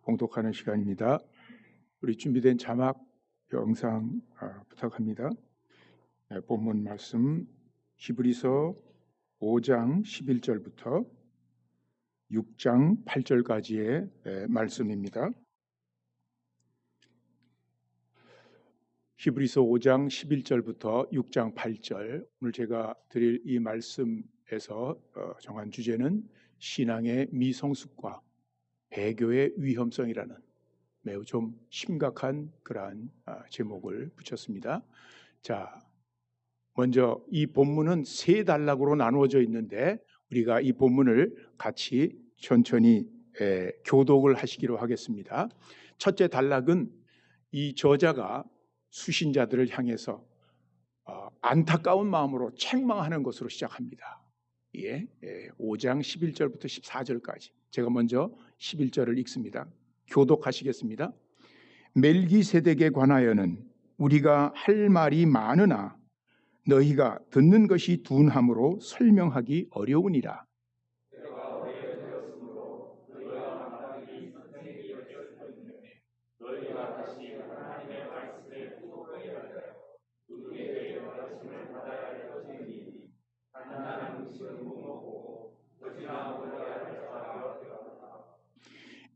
봉독하는 시간입니다. 우리 준비된 자막 영상 부탁합니다. 본문 말씀 히브리서 5장 11절부터 6장 8절까지의 말씀입니다. 히브리서 5장 11절부터 6장 8절, 오늘 제가 드릴 이 말씀에서 정한 주제는 신앙의 미성숙과 배교의 위험성이라는 매우 좀 심각한 그러한 제목을 붙였습니다. 자, 먼저 이 본문은 세 단락으로 나누어져 있는데 우리가 이 본문을 같이 천천히 교독을 하시기로 하겠습니다. 첫째 단락은 이 저자가 수신자들을 향해서 안타까운 마음으로 책망하는 것으로 시작합니다. 5장 11절부터 14절까지 제가 먼저 11절을 읽습니다. 교독하시겠습니다. 멜기세덱에 관하여는 우리가 할 말이 많으나 너희가 듣는 것이 둔함으로 설명하기 어려우니라.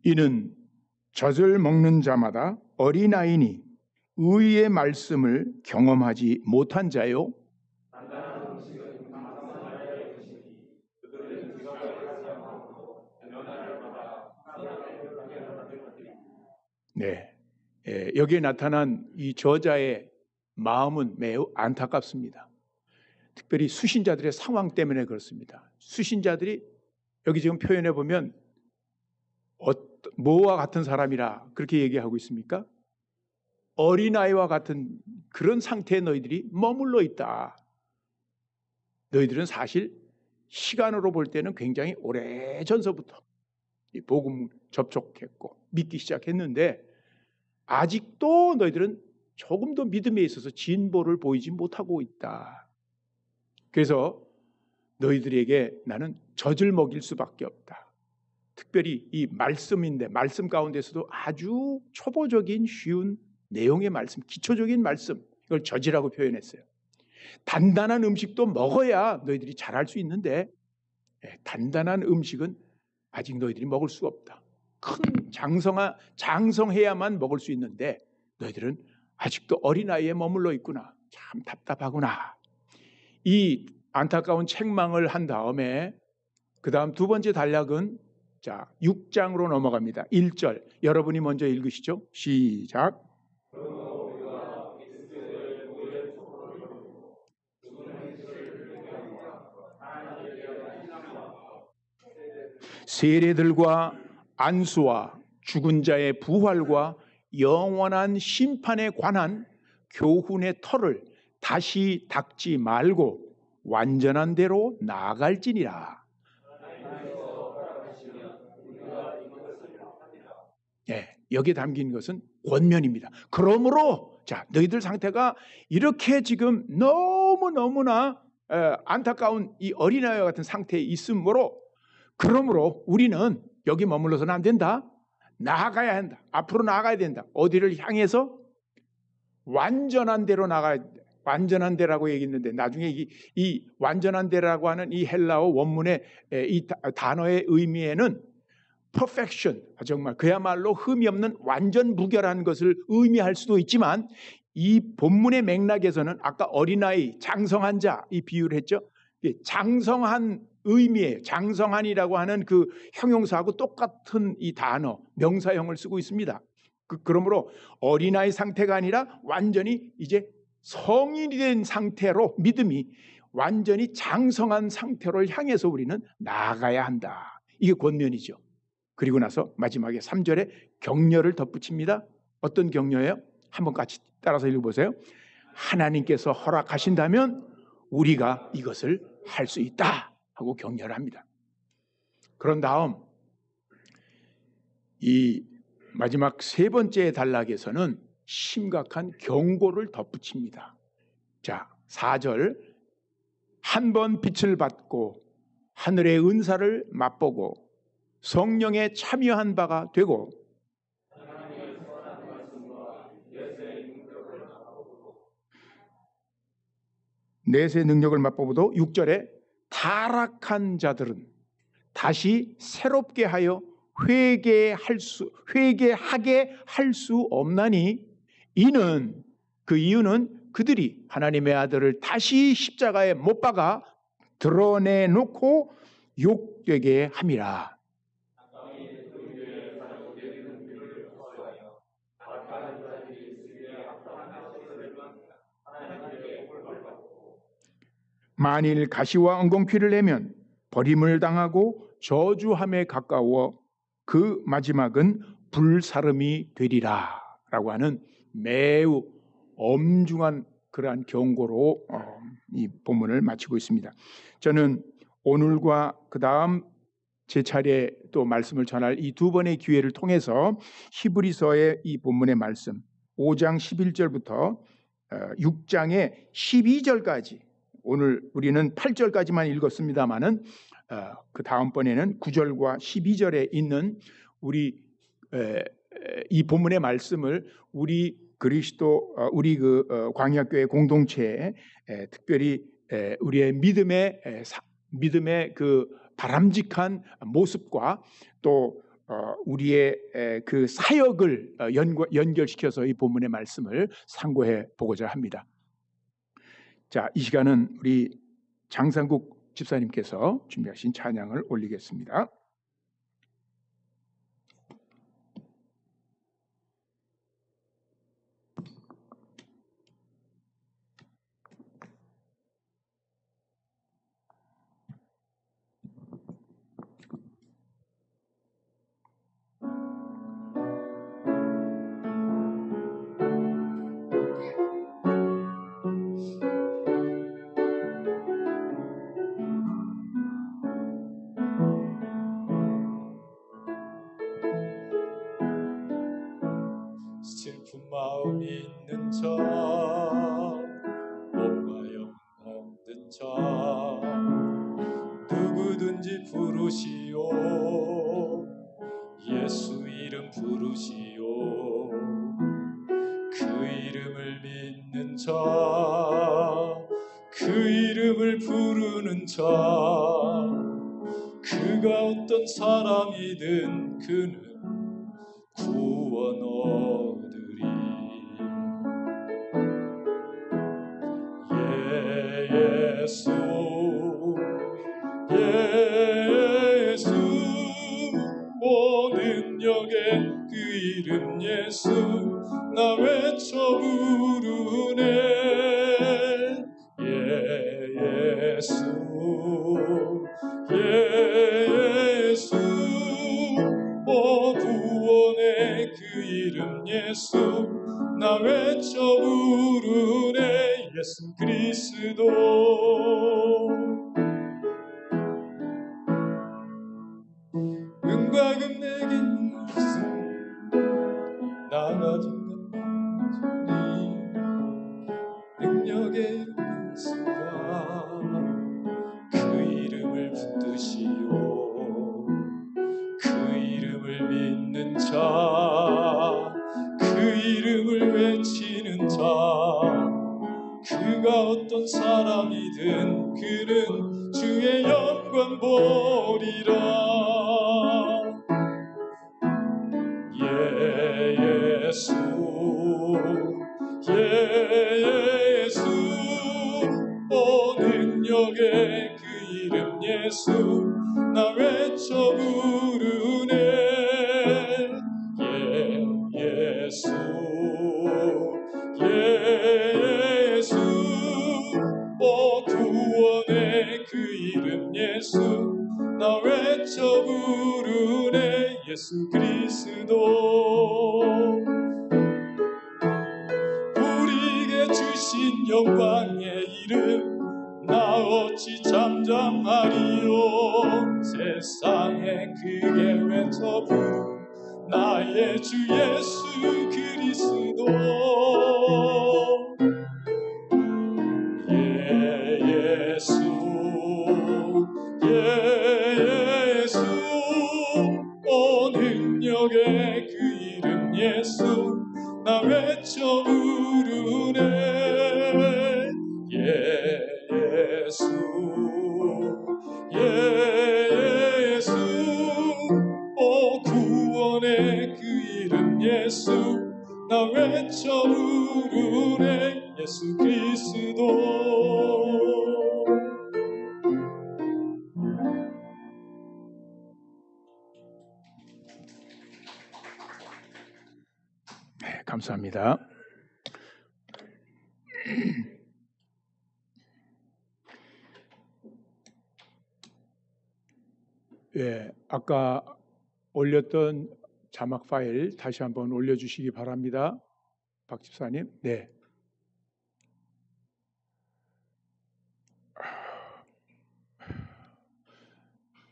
이는 젖을 먹는 자마다 어린아이니 의의 말씀을 경험하지 못한 자요. 여기에 나타난 이 저자의 마음은 매우 안타깝습니다. 특별히 수신자들의 상황 때문에 그렇습니다. 수신자들이 여기 지금 표현해 보면 뭐와 같은 사람이라 그렇게 얘기하고 있습니까? 어린아이와 같은 그런 상태에 너희들이 머물러 있다. 너희들은 사실 시간으로 볼 때는 굉장히 오래전서부터 이 복음 접촉했고 믿기 시작했는데 아직도 너희들은 조금 더 믿음에 있어서 진보를 보이지 못하고 있다. 그래서 너희들에게 나는 젖을 먹일 수밖에 없다. 특별히 이 말씀인데 말씀 가운데서도 아주 초보적인 쉬운 내용의 말씀, 기초적인 말씀, 이걸 젖이라고 표현했어요. 단단한 음식도 먹어야 너희들이 잘할 수 있는데 단단한 음식은 아직 너희들이 먹을 수가 없다. 큰 장성해야만 먹을 수 있는데 너희들은 아직도 어린아이에 머물러 있구나. 참 답답하구나. 이 안타까운 책망을 한 다음에 그 다음 두 번째 단락은 6장으로 넘어갑니다. 1절 여러분이 먼저 읽으시죠. 시작. 세례들과 안수와 죽은 자의 부활과 영원한 심판에 관한 교훈의 털을 다시 닦지 말고 완전한 대로 나아갈지니라. 여기에 담긴 것은 권면입니다. 그러므로 너희들 상태가 이렇게 지금 너무나 안타까운 이 어린아이와 같은 상태에 있으므로 그러므로 우리는 여기 머물러서는 안 된다. 나아가야 한다. 앞으로 나아가야 된다. 어디를 향해서? 완전한 대로 나가야 된다. 완전한 데라고 얘기했는데 나중에 이 완전한 데라고 하는 이 헬라어 원문의 이 단어의 의미에는 perfection, 정말 그야말로 흠이 없는 완전 무결한 것을 의미할 수도 있지만 이 본문의 맥락에서는 아까 어린아이, 장성한 자 이 비유를 했죠. 장성한 의미예요. 장성한이라고 하는 그 형용사하고 똑같은 이 단어, 명사형을 쓰고 있습니다. 그러므로 어린아이 상태가 아니라 완전히 이제 성인이 된 상태로 믿음이 완전히 장성한 상태로 향해서 우리는 나아가야 한다. 이게 권면이죠. 그리고 나서 마지막에 3절에 격려를 덧붙입니다. 어떤 격려예요? 한번 같이 따라서 읽어보세요. 하나님께서 허락하신다면 우리가 이것을 할 수 있다 하고 격려를 합니다. 그런 다음 이 마지막 세 번째 단락에서는 심각한 경고를 덧붙입니다. 4절 한 번 빛을 받고 하늘의 은사를 맛보고 성령에 참여한 바가 되고 내세 능력을 맛보고도 6절에 타락한 자들은 다시 새롭게 하여 회개하게 할 수 없나니 그 이유는 그들이 하나님의 아들을 다시 십자가에 못 박아 드러내놓고 욕되게 함이라. 만일 가시와 엉겅퀴를 내면 버림을 당하고 저주함에 가까워 그 마지막은 불사름이 되리라 라고 하는 매우 엄중한 그러한 경고로 이 본문을 마치고 있습니다. 저는 오늘과 그 다음 제 차례 또 말씀을 전할 이 두 번의 기회를 통해서 히브리서의 이 본문의 말씀 5장 11절부터 6장의 12절까지, 오늘 우리는 8절까지만 읽었습니다마는 그 다음번에는 9절과 12절에 있는 우리 이 본문의 말씀을 우리 그리스도 우리 그 광야교회 공동체에 특별히 우리의 믿음의 그 바람직한 모습과 또 우리의 그 사역을 연결시켜서 이 본문의 말씀을 상고해 보고자 합니다. 자, 이 시간은 우리 장상국 집사님께서 준비하신 찬양을 올리겠습니다. 슬픈 마음 있는 자, 몸과 영혼 없는 자, 누구든지 부르시오. 예수 이름 부르시오. 그 이름을 믿는 자, 그 이름을 부르는 자, 그가 어떤 사람이든 그는 구원 얻으리. 예수 예수 모든 역의 그 이름 예수 나 외쳐 부르네. 예수 예수 구원의 그 이름 예수 나 외쳐 부르네. 예수 그리스도 은과 금 내게 있음 나 가진 것 주님 능력의 예수가 그 이름을 붙드시오. 그 이름을 믿는 자, 그 이름을 외치는 자, 그가 어떤 사람이든 그는 주의 영광 보리라. 예수 예수 능력의 그 이름 예수 나 외쳐 부르네. 예수 예수 구원의 그 이름 예수 나 외쳐 부르네. 예수 그리스도 우리에게 주신 영광의 이름 나 어찌 잠잠하리요. 세상에 크게 외쳐 부르 나의 주 예수 그리스도. 예수 예수 목에 그 이름 예수 나 외쳐 부르네. 예수 예수 오 구원의 그 이름 예수 나 외쳐 부르네. 예수 그리스도. 네, 감사합니다. 예, 아까 올렸던 자막 파일 다시 한번 올려주시기 바랍니다. 박 집사님. 네.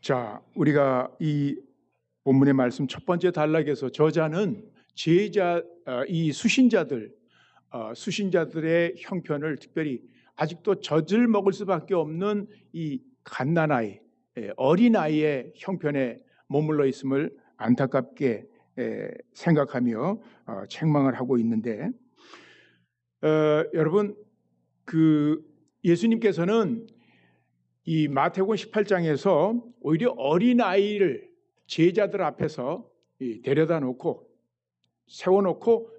자, 우리가 이 본문의 말씀 첫 번째 단락에서 저자는 이 수신자들의 형편을 특별히 아직도 젖을 먹을 수밖에 없는 이 갓난아이, 어린아이의 형편에 머물러 있음을 안타깝게 생각하며 책망을 하고 있는데, 여러분, 예수님께서는 이 마태복음 18장에서 오히려 어린아이를 제자들 앞에서 데려다 놓고 세워놓고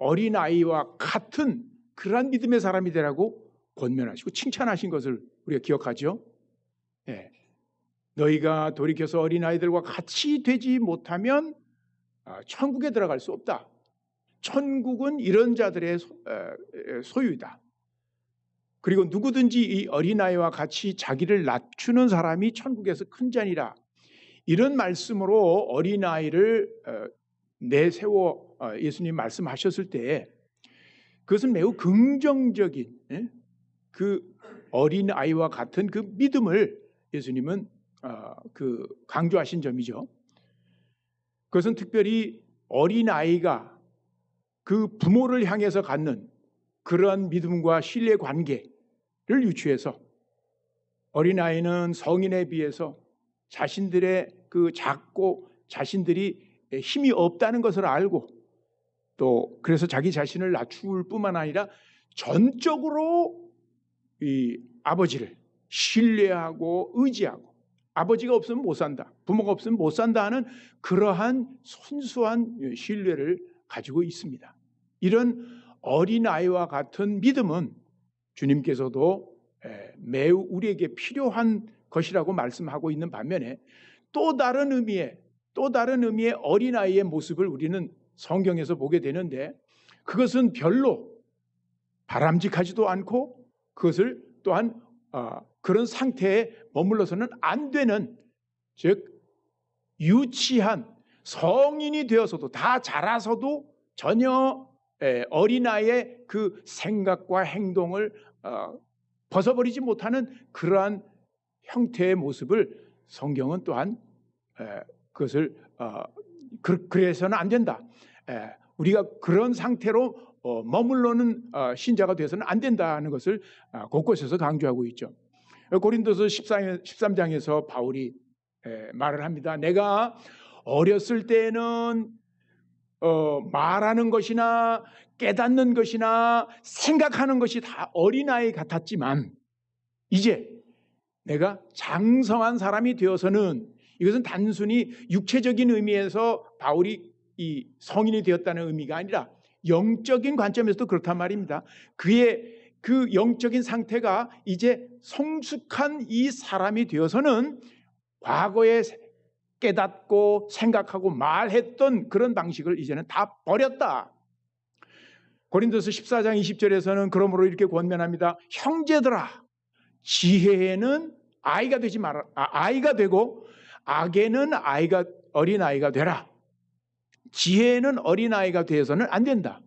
어린아이와 같은 그러한 믿음의 사람이 되라고 권면하시고 칭찬하신 것을 우리가 기억하죠. 예. 너희가 돌이켜서 어린아이들과 같이 되지 못하면 천국에 들어갈 수 없다. 천국은 이런 자들의 소유이다. 그리고 누구든지 이 어린아이와 같이 자기를 낮추는 사람이 천국에서 큰 자니라. 이런 말씀으로 어린아이를 내세워 예수님 말씀하셨을 때 그것은 매우 긍정적인 그 어린아이와 같은 그 믿음을 예수님은 강조하신 점이죠. 그것은 특별히 어린아이가 그 부모를 향해서 갖는 그러한 믿음과 신뢰 관계를 유추해서 어린아이는 성인에 비해서 자신들의 그 작고 자신들이 힘이 없다는 것을 알고 또 그래서 자기 자신을 낮출 뿐만 아니라 전적으로 이 아버지를 신뢰하고 의지하고 아버지가 없으면 못 산다, 부모가 없으면 못 산다 하는 그러한 순수한 신뢰를 가지고 있습니다. 이런 어린아이와 같은 믿음은 주님께서도 매우 우리에게 필요한 것이라고 말씀하고 있는 반면에 또 다른 의미의 어린아이의 모습을 우리는 성경에서 보게 되는데 그것은 별로 바람직하지도 않고 그것을 또한 그런 상태에 머물러서는 안 되는, 즉 유치한 성인이 되어서도 다 자라서도 전혀 어린아이의 그 생각과 행동을 벗어버리지 못하는 그러한 형태의 모습을 성경은 또한 그것을 그래서는 안 된다. 우리가 그런 상태로 머물러는 신자가 되어서는 안 된다는 것을 곳곳에서 강조하고 있죠. 고린도서 13장에서 바울이 말을 합니다. 내가 어렸을 때는 말하는 것이나 깨닫는 것이나 생각하는 것이 다 어린아이 같았지만 이제 내가 장성한 사람이 되어서는, 이것은 단순히 육체적인 의미에서 바울이 이 성인이 되었다는 의미가 아니라 영적인 관점에서도 그렇단 말입니다. 그의 그 영적인 상태가 이제 성숙한 이 사람이 되어서는 과거에 깨닫고 생각하고 말했던 그런 방식을 이제는 다 버렸다. 고린도서 14장 20절에서는 그러므로 이렇게 권면합니다. 형제들아, 지혜에는 아이가 되지 마라. 아이가 되고 악에는 어린아이가 되라. 지혜에는 어린아이가 되어서는 안 된다.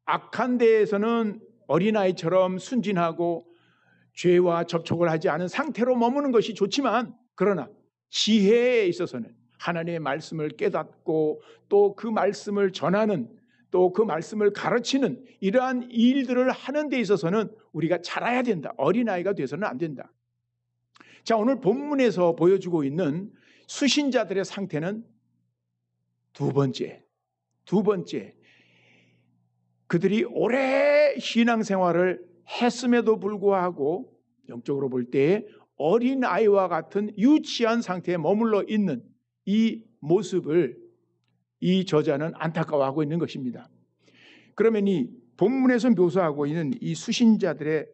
악한 데에서는 어린아이처럼 순진하고 죄와 접촉을 하지 않은 상태로 머무는 것이 좋지만, 그러나 지혜에 있어서는 하나님의 말씀을 깨닫고 또 그 말씀을 전하는, 또 그 말씀을 가르치는 이러한 일들을 하는 데 있어서는 우리가 자라야 된다. 어린아이가 돼서는 안 된다. 자, 오늘 본문에서 보여주고 있는 수신자들의 상태는 두 번째, 그들이 오래 신앙생활을 했음에도 불구하고 영적으로 볼 때 어린 아이와 같은 유치한 상태에 머물러 있는 이 모습을 이 저자는 안타까워하고 있는 것입니다. 그러면 이 본문에서 묘사하고 있는 이 수신자들의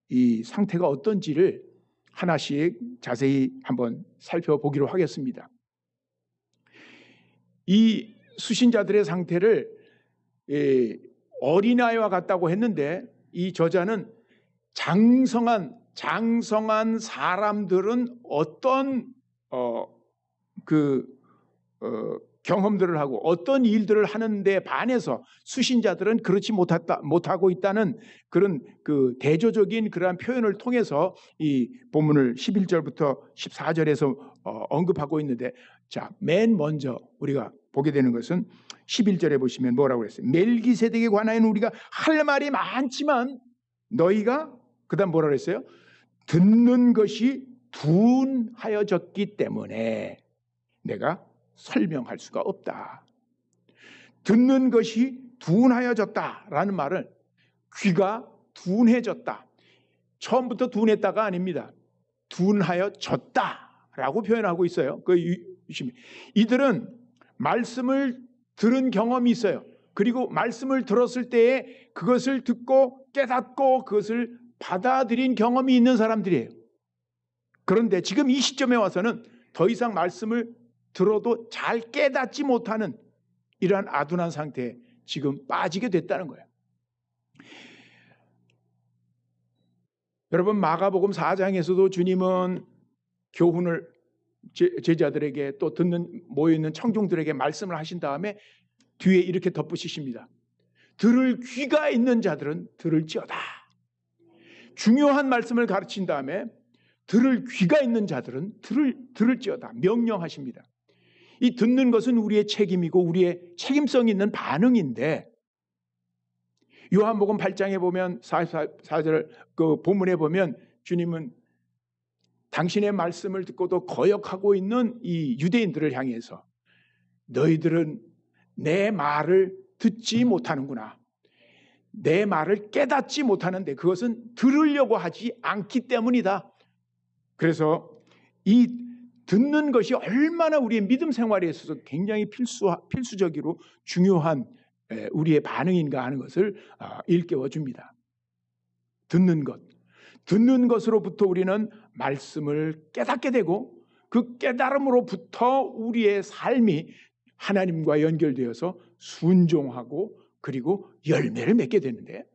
이 상태가 어떤지를 하나씩 자세히 한번 살펴보기로 하겠습니다. 이 수신자들의 상태를 어린아이와 같다고 했는데 이 저자는 장성한 사람들은 어떤 경험들을 하고 어떤 일들을 하는데 반해서 수신자들은 그렇지 못하고 있다는 그런 그 대조적인 그러한 표현을 통해서 이 본문을 11절부터 14절에서 언급하고 있는데, 자, 맨 먼저 우리가 보게 되는 것은 11절에 보시면 뭐라고 그랬어요? 멜기세덱에 관하여는 우리가 할 말이 많지만 너희가 그다음 뭐라고 그랬어요? 듣는 것이 둔하여졌기 때문에 내가 설명할 수가 없다. 듣는 것이 둔하여졌다라는 말은 귀가 둔해졌다. 처음부터 둔했다가 아닙니다. 둔하여졌다라고 표현하고 있어요. 이들은 말씀을 들은 경험이 있어요. 그리고 말씀을 들었을 때에 그것을 듣고 깨닫고 그것을 받아들인 경험이 있는 사람들이에요. 그런데 지금 이 시점에 와서는 더 이상 말씀을 들어도 잘 깨닫지 못하는 이러한 아둔한 상태에 지금 빠지게 됐다는 거예요. 여러분, 마가복음 4장에서도 주님은 교훈을 제자들에게 또 모여있는 청중들에게 말씀을 하신 다음에 뒤에 이렇게 덧붙이십니다. 들을 귀가 있는 자들은 들을지어다. 중요한 말씀을 가르친 다음에 들을 귀가 있는 자들은 들을지어다 명령하십니다. 이 듣는 것은 우리의 책임이고 우리의 책임성 있는 반응인데, 요한복음 8장에 보면 44절 그 본문에 보면 주님은 당신의 말씀을 듣고도 거역하고 있는 이 유대인들을 향해서 너희들은 내 말을 듣지 못하는구나. 내 말을 깨닫지 못하는데 그것은 들으려고 하지 않기 때문이다. 그래서 이 듣는 것이 얼마나 우리의 믿음 생활에 있어서 굉장히 필수적으로 중요한 우리의 반응인가 하는 것을 일깨워 줍니다. 듣는 것으로부터 우리는 말씀을 깨닫게 되고 그 깨달음으로부터 우리의 삶이 하나님과 연결되어서 순종하고 그리고 열매를 맺게 되는데,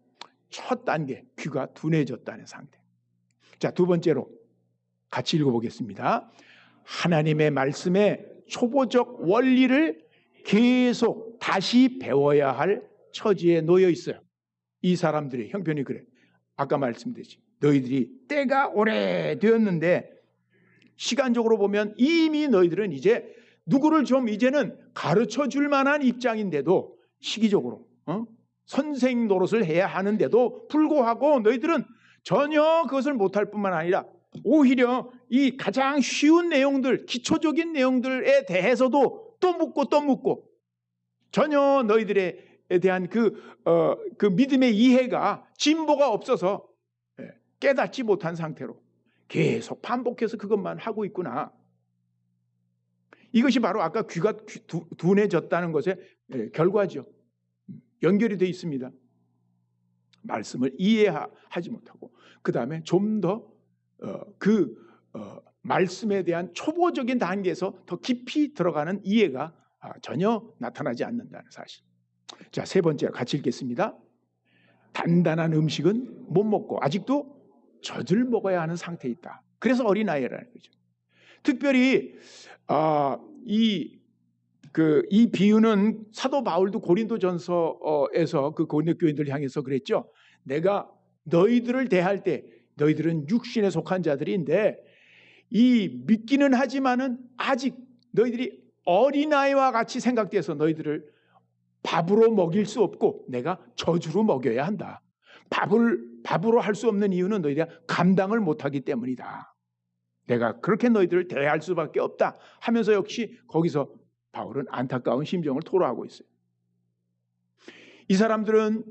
첫 단계 귀가 둔해졌다는 상태. 자, 두 번째로 같이 읽어보겠습니다. 하나님의 말씀의 초보적 원리를 계속 다시 배워야 할 처지에 놓여 있어요. 이 사람들의 형편이 그래. 아까 말씀드렸지. 너희들이 때가 오래되었는데 시간적으로 보면 이미 너희들은 이제 누구를 좀 이제는 가르쳐 줄 만한 입장인데도 시기적으로 선생 노릇을 해야 하는데도 불구하고 너희들은 전혀 그것을 못할 뿐만 아니라 오히려 이 가장 쉬운 내용들, 기초적인 내용들에 대해서도 또 묻고 전혀 너희들에 대한 그 믿음의 이해가 진보가 없어서 깨닫지 못한 상태로 계속 반복해서 그것만 하고 있구나. 이것이 바로 아까 귀가 둔해졌다는 것의 결과죠. 연결이 되어 있습니다. 말씀을 이해하지 못하고 그 다음에 좀 더 말씀에 대한 초보적인 단계에서 더 깊이 들어가는 이해가 전혀 나타나지 않는다는 사실. 자, 세 번째 같이 읽겠습니다. 단단한 음식은 못 먹고 아직도 젖을 먹어야 하는 상태에 있다. 그래서 어린아이라는 거죠. 특별히 이 비유는 사도 바울도 고린도전서에서 그 고린도 교인들 향해서 그랬죠. 내가 너희들을 대할 때 너희들은 육신에 속한 자들인데 이 믿기는 하지만은 아직 너희들이 어린아이와 같이 생각돼서 너희들을 밥으로 먹일 수 없고 내가 저주로 먹여야 한다. 밥으로 할 수 없는 이유는 너희가 감당을 못하기 때문이다. 내가 그렇게 너희들을 대할 수밖에 없다 하면서 역시 거기서 바울은 안타까운 심정을 토로하고 있어요. 이 사람들은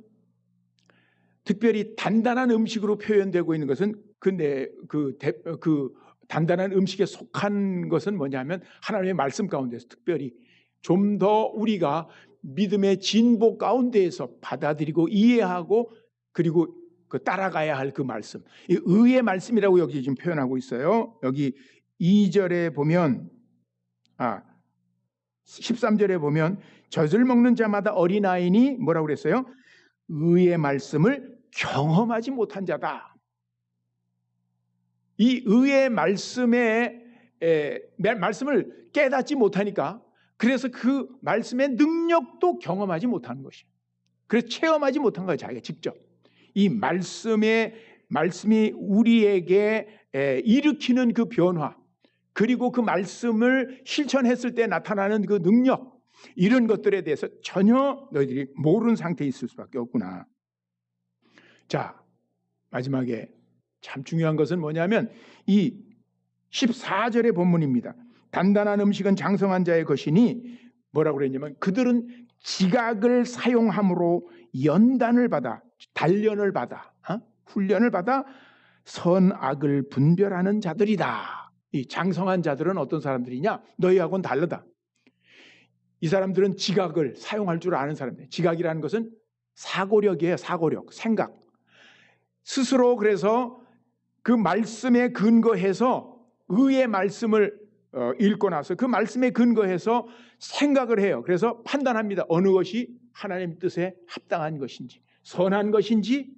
특별히 단단한 음식으로 표현되고 있는 것은 그 단단한 음식에 속한 것은 뭐냐면 하나님의 말씀 가운데서 특별히 좀 더 우리가 믿음의 진보 가운데에서 받아들이고 이해하고 그리고 그 따라가야 할 그 말씀, 이 의의 말씀이라고 여기 지금 표현하고 있어요. 여기 2절에 보면 13절에 보면 젖을 먹는 자마다 어린아이니 뭐라고 그랬어요? 의의 말씀을 경험하지 못한 자다. 이 의의 말씀을 깨닫지 못하니까 그래서 그 말씀의 능력도 경험하지 못하는 것이에요. 그래서 체험하지 못한 거예요. 자기가 직접. 이 말씀이 우리에게 일으키는 그 변화, 그리고 그 말씀을 실천했을 때 나타나는 그 능력, 이런 것들에 대해서 전혀 너희들이 모르는 상태에 있을 수밖에 없구나. 자, 마지막에 참 중요한 것은 뭐냐면 이 14절의 본문입니다. 단단한 음식은 장성한 자의 것이니 뭐라고 그랬냐면 그들은 지각을 사용함으로 연단을 받아, 단련을 받아, 훈련을 받아 선악을 분별하는 자들이다. 이 장성한 자들은 어떤 사람들이냐? 너희하고는 다르다. 이 사람들은 지각을 사용할 줄 아는 사람들. 지각이라는 것은 사고력이에요. 사고력, 생각. 스스로 그래서 그 말씀에 근거해서 의의 말씀을 읽고 나서 그 말씀에 근거해서 생각을 해요. 그래서 판단합니다. 어느 것이 하나님 뜻에 합당한 것인지, 선한 것인지,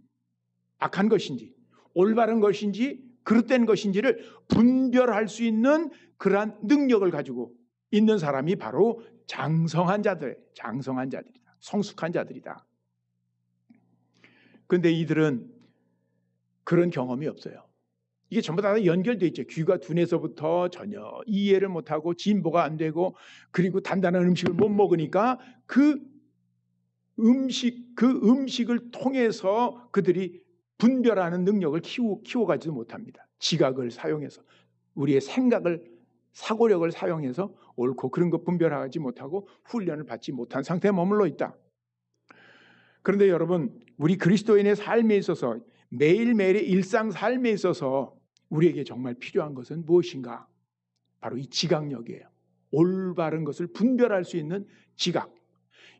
악한 것인지, 올바른 것인지, 그릇된 것인지를 분별할 수 있는 그러한 능력을 가지고 있는 사람이 바로 장성한 자들이다. 성숙한 자들이다. 그런데 이들은 그런 경험이 없어요. 이게 전부 다 연결되어 있죠. 귀가 둔해서부터 전혀 이해를 못하고 진보가 안 되고 그리고 단단한 음식을 못 먹으니까 그 음식을 통해서 그들이 분별하는 능력을 키워가지도 못합니다. 지각을 사용해서 우리의 사고력을 사용해서 옳고 그런 것 분별하지 못하고 훈련을 받지 못한 상태에 머물러 있다. 그런데 여러분, 우리 그리스도인의 삶에 있어서 매일매일의 일상 삶에 있어서 우리에게 정말 필요한 것은 무엇인가? 바로 이 지각력이에요. 올바른 것을 분별할 수 있는 지각.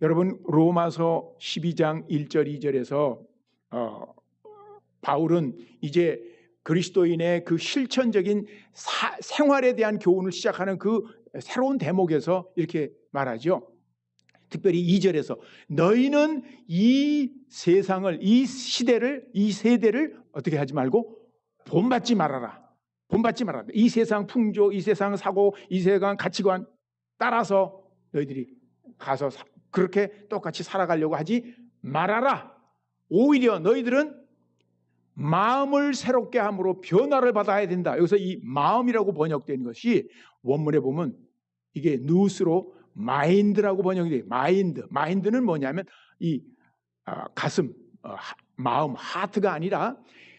여러분, 로마서 12장 1절 2절에서 바울은 이제 그리스도인의 그 실천적인 생활에 대한 교훈을 시작하는 그 새로운 대목에서 이렇게 말하죠. 특별히 2절에서 너희는 이 세상을, 이 시대를, 이 세대를 어떻게 하지 말고 본받지 말아라. 본받지 말아라. 이 세상 풍조, 이 세상 사고, 이 세상 가치관 따라서 너희들이 가서 그렇게 똑같이 살아가려고 하지 말아라. 오히려 너희들은 마음을 새롭게 함으로 변화를 받아야 된다. 여기서 이 마음이라고 번역된 것이 원문에 보면 이게 누스로 마인드라고 번역이 돼요. 마인드는 뭐냐면 이 가슴, 마음, 하트가 아니라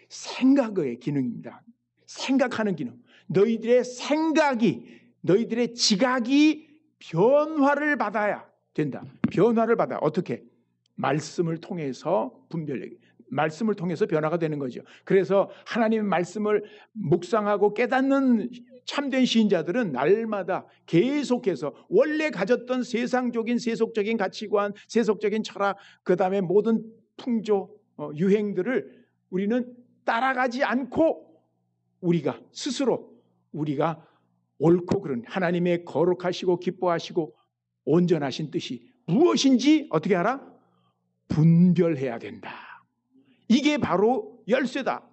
생각의 기능입니다. 생각하는 기능. 너희들의 생각이, 너희들의 지각이 변화를 받아야 된다. 변화를 받아. 어떻게? 말씀을 통해서 분별력이. 말씀을 통해서 변화가 되는 거죠. 그래서 하나님의 말씀을 묵상하고 깨닫는 참된 시인자들은 날마다 계속해서 원래 가졌던 세상적인 세속적인 가치관, 세속적인 철학, 그 다음에 모든 풍조, 유행들을 우리는 따라가지 않고 우리가 스스로 우리가 옳고 그런 하나님의 거룩하시고 기뻐하시고 온전하신 뜻이 무엇인지 어떻게 알아? 분별해야 된다. 이게 바로 열쇠다.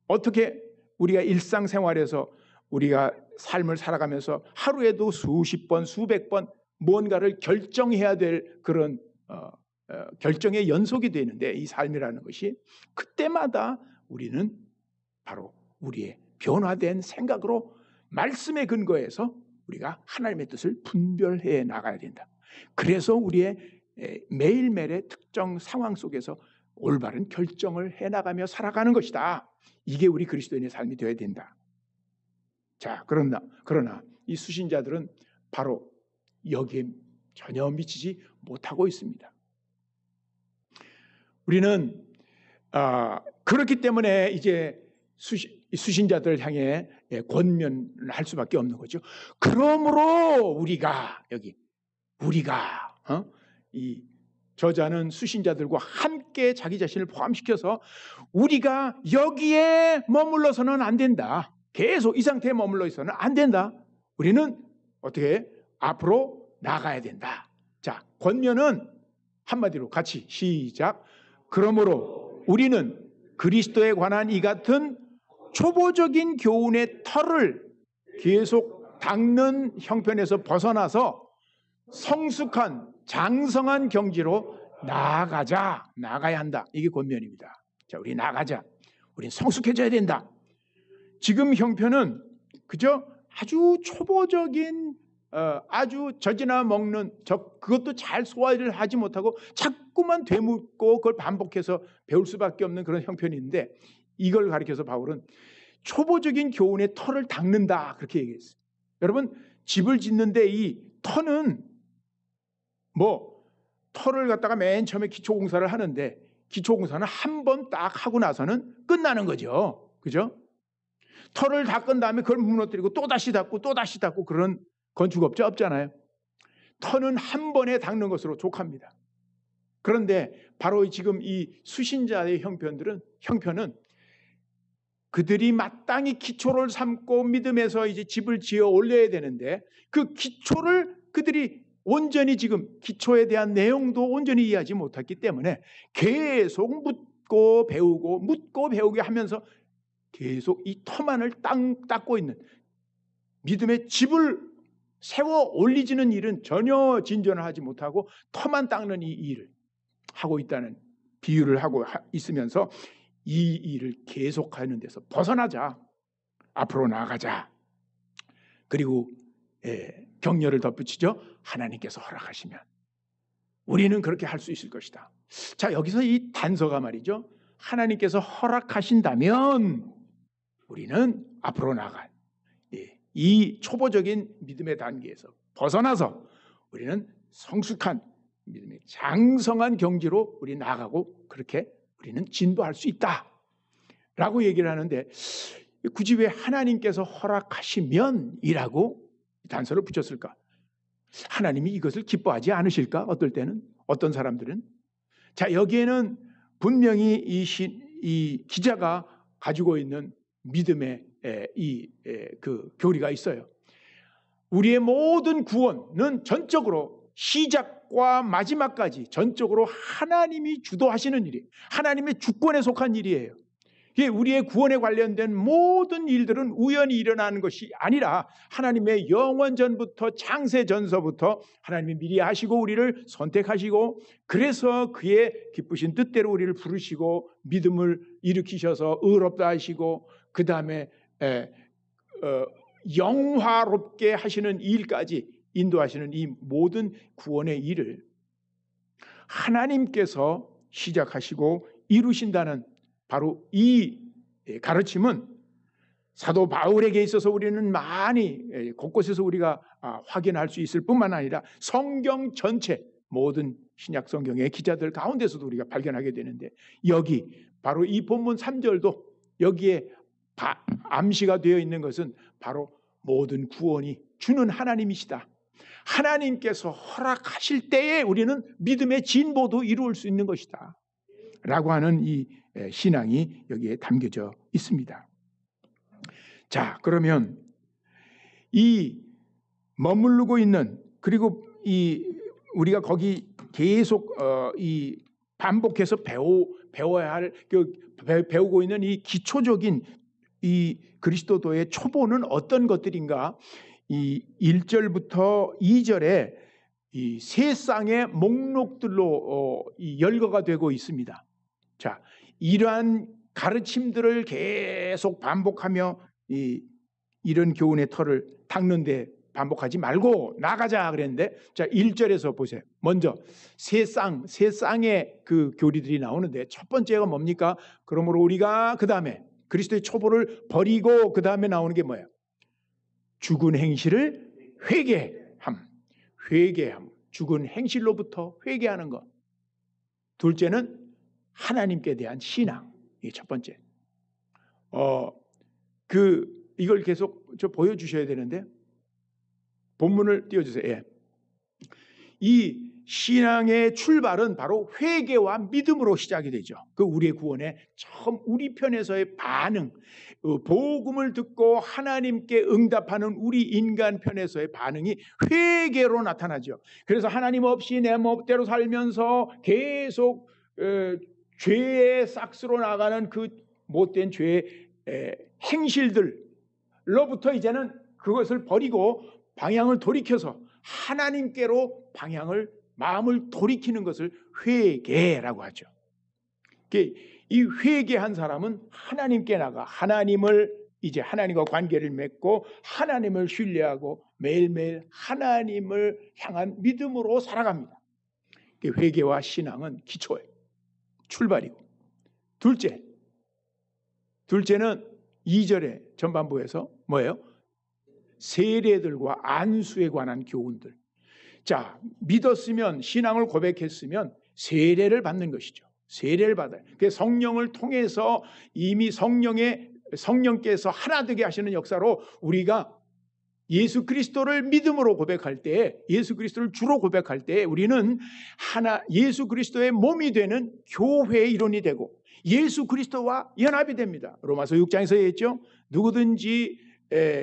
어떻게 우리가 일상생활에서 우리가 삶을 살아가면서 하루에도 수십 번, 수백 번 뭔가를 결정해야 될 그런 결정의 연속이 되는데 이 삶이라는 것이 그때마다 우리는 바로 우리의 변화된 생각으로 말씀에 근거해서 우리가 하나님의 뜻을 분별해 나가야 된다. 그래서 우리의 매일매일의 특정 상황 속에서 올바른 결정을 해나가며 살아가는 것이다. 이게 우리 그리스도인의 삶이 되어야 된다. 자, 그러나 이 수신자들은 바로 여기에 전혀 미치지 못하고 있습니다. 우리는 그렇기 때문에 이제 수신자들 향해 권면할 수밖에 없는 거죠. 그러므로 우리가 이 저자는 수신자들과 함께 자기 자신을 포함시켜서 우리가 여기에 머물러서는 안 된다. 계속 이 상태에 머물러 있어서는 안 된다. 우리는 어떻게 앞으로 나가야 된다. 자, 권면은 한마디로 같이 시작. 그러므로 우리는 그리스도에 관한 이 같은 초보적인 교훈의 털을 계속 닦는 형편에서 벗어나서 성숙한 장성한 경지로 나가야 한다. 이게 권면입니다. 자, 우리 나가자. 우린 성숙해져야 된다. 지금 형편은 그저 아주 초보적인 아주 젖이나 먹는 그것도 잘 소화를 하지 못하고 자꾸만 되묻고 그걸 반복해서 배울 수밖에 없는 그런 형편인데, 이걸 가리켜서 바울은 초보적인 교훈의 털을 닦는다 그렇게 얘기했어요. 여러분, 집을 짓는데 이 터는 털을 갖다가 맨 처음에 기초공사를 하는데 기초공사는 한 번 딱 하고 나서는 끝나는 거죠. 그죠? 털을 닦은 다음에 그걸 무너뜨리고 또 다시 닦고 그런 건축업자 없잖아요. 터는 한 번에 닦는 것으로 족합니다. 그런데 바로 지금 이 수신자의 형편은 그들이 마땅히 기초를 삼고 믿음에서 이제 집을 지어 올려야 되는데 그 기초를 그들이 온전히 지금 기초에 대한 내용도 온전히 이해하지 못했기 때문에 계속 묻고 배우게 하면서 계속 이 터만을 닦고 있는, 믿음의 집을 세워 올리지는 일은 전혀 진전을 하지 못하고 터만 닦는 이 일을 하고 있다는 비유를 하고 있으면서 이 일을 계속하는 데서 벗어나자, 앞으로 나아가자. 그리고 격려를 덧붙이죠. 하나님께서 허락하시면 우리는 그렇게 할 수 있을 것이다. 자, 여기서 이 단서가 말이죠. 하나님께서 허락하신다면 우리는 앞으로 나갈 이 초보적인 믿음의 단계에서 벗어나서 우리는 성숙한 믿음의 장성한 경지로 우리 나가고 그렇게 우리는 진도할 수 있다라고 얘기를 하는데, 굳이 왜 하나님께서 허락하시면이라고 단서를 붙였을까? 하나님이 이것을 기뻐하지 않으실까? 어떨 때는, 어떤 사람들은. 자, 여기에는 분명히 이 기자가 가지고 있는 믿음의 그 교리가 있어요. 우리의 모든 구원은 전적으로 시작과 마지막까지 전적으로 하나님이 주도하시는 일이에요. 하나님의 주권에 속한 일이에요. 우리의 구원에 관련된 모든 일들은 우연히 일어나는 것이 아니라 하나님의 영원 전부터, 창세 전서부터 하나님이 미리 하시고 우리를 선택하시고, 그래서 그의 기쁘신 뜻대로 우리를 부르시고 믿음을 일으키셔서 의롭다 하시고, 그 다음에 영화롭게 하시는 일까지 인도하시는 이 모든 구원의 일을 하나님께서 시작하시고 이루신다는 바로 이 가르침은 사도 바울에게 있어서 우리는 많이 곳곳에서 우리가 확인할 수 있을 뿐만 아니라 성경 전체 모든 신약 성경의 기자들 가운데서도 우리가 발견하게 되는데, 여기 바로 이 본문 3절도 여기에 암시가 되어 있는 것은 바로 모든 구원이 주는 하나님이시다. 하나님께서 허락하실 때에 우리는 믿음의 진보도 이루을 수 있는 것이다 라고 하는 이 신앙이 여기에 담겨져 있습니다. 자, 그러면 이 머무르고 있는, 그리고 우리가 거기 계속 이 반복해서 배워야 할, 배우고 있는 이 기초적인 이 그리스도도의 초보는 어떤 것들인가? 이 1절부터 2절에 이 세 쌍의 목록들로 열거가 되고 있습니다. 자, 이러한 가르침들을 계속 반복하며 이런 교훈의 털을 닦는데 반복하지 말고 나가자 그랬는데, 자 1절에서 보세요. 먼저 세 쌍의 그 교리들이 나오는데, 첫 번째가 뭡니까? 그러므로 우리가 그 다음에 그리스도의 초보를 버리고 그 다음에 나오는 게 뭐예요? 죽은 행실을 회개함. 회개함, 죽은 행실로부터 회개하는 것. 둘째는 하나님께 대한 신앙. 이게 첫 번째. 이걸 계속 보여주셔야 되는데 본문을 띄워주세요. 예. 이 신앙의 출발은 바로 회개와 믿음으로 시작이 되죠. 그 우리의 구원에 처음 우리 편에서의 반응, 복음을 듣고 하나님께 응답하는 우리 인간 편에서의 반응이 회개로 나타나죠. 그래서 하나님 없이 내 멋대로 살면서 계속 죄의 싹스로 나가는 그 못된 죄의 행실들로부터 이제는 그것을 버리고 방향을 돌이켜서 하나님께로 마음을 돌이키는 것을 회개라고 하죠. 이 회개한 사람은 하나님께 나가 이제 하나님과 관계를 맺고 하나님을 신뢰하고 매일매일 하나님을 향한 믿음으로 살아갑니다. 회개와 신앙은 기초예요. 출발이고. 둘째는 2절의 전반부에서 뭐예요? 세례들과 안수에 관한 교훈들. 자, 믿었으면, 신앙을 고백했으면 세례를 받는 것이죠. 세례를 받아요. 그 성령을 통해서 이미 성령께서 하나 되게 하시는 역사로 우리가 예수 그리스도를 믿음으로 고백할 때, 예수 그리스도를 주로 고백할 때 우리는 예수 그리스도의 몸이 되는 교회의 일원이 되고 예수 그리스도와 연합이 됩니다. 로마서 6장에서 얘기했죠. 누구든지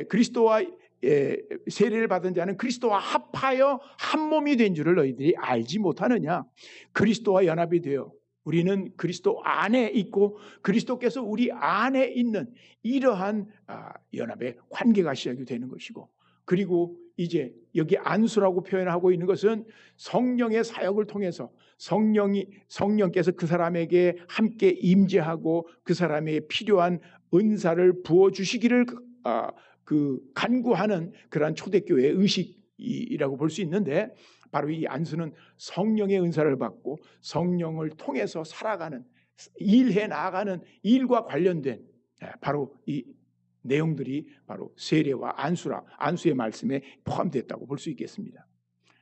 그리스도와 세례를 받은 자는 그리스도와 합하여 한 몸이 된 줄을 너희들이 알지 못하느냐. 그리스도와 연합이 되어 우리는 그리스도 안에 있고 그리스도께서 우리 안에 있는 이러한 연합의 관계가 시작이 되는 것이고, 그리고 이제 여기 안수라고 표현하고 있는 것은 성령의 사역을 통해서 성령께서 그 사람에게 함께 임재하고 그 사람에게 필요한 은사를 부어주시기를 간구하는 그러한 초대교회의 의식이라고 볼 수 있는데, 바로 이 안수는 성령의 은사를 받고 성령을 통해서 살아가는, 일해 나가는 일과 관련된 바로 이 내용들이 바로 세례와 안수의 말씀에 포함됐다고 볼 수 있겠습니다.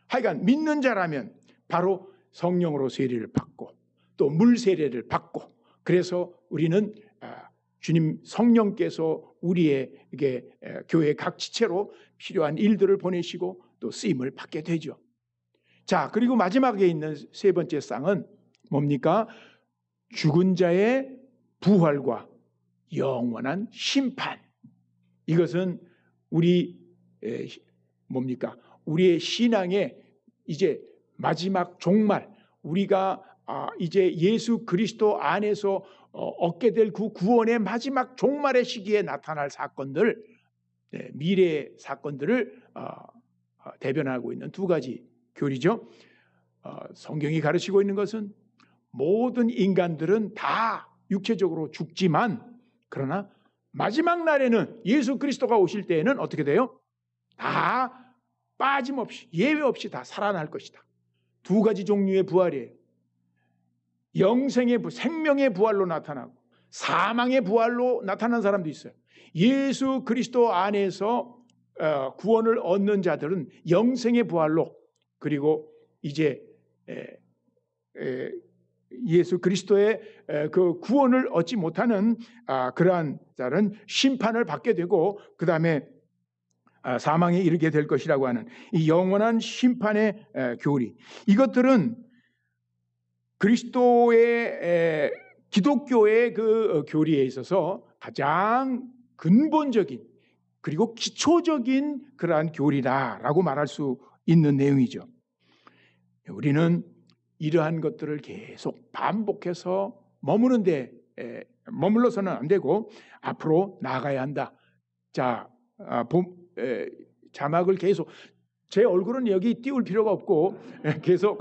하여간 믿는 자라면 바로 성령으로 세례를 받고 또 물 세례를 받고, 그래서 우리는 주님 성령께서 우리에게 교회 각 지체로 필요한 일들을 보내시고 또 쓰임을 받게 되죠. 자, 그리고 마지막에 있는 세 번째 쌍은 뭡니까? 죽은 자의 부활과 영원한 심판. 이것은 우리의 신앙의 이제 마지막 종말, 우리가 이제 예수 그리스도 안에서 얻게 될 그 구원의 마지막 종말의 시기에 나타날 사건들, 미래의 사건들을 대변하고 있는 두 가지 교리죠. 성경이 가르치고 있는 것은 모든 인간들은 다 육체적으로 죽지만, 그러나 마지막 날에는 예수 그리스도가 오실 때에는 어떻게 돼요? 다 빠짐없이, 예외 없이 다 살아날 것이다. 두 가지 종류의 부활이에요. 생명의 부활로 나타나고 사망의 부활로 나타난 사람도 있어요. 예수 그리스도 안에서 구원을 얻는 자들은 영생의 부활로, 그리고 이제 예수 그리스도의 그 구원을 얻지 못하는 그러한 자는 심판을 받게 되고 그 다음에 사망에 이르게 될 것이라고 하는 이 영원한 심판의 교리, 이것들은 그리스도의 기독교의 그 교리에 있어서 가장 근본적인 그리고 기초적인 그러한 교리다라고 말할 수 있는 내용이죠. 우리는 이러한 것들을 계속 반복해서 머물러서는 안 되고 앞으로 나아가야 한다. 자, 자막을 계속, 제 얼굴은 여기 띄울 필요가 없고 계속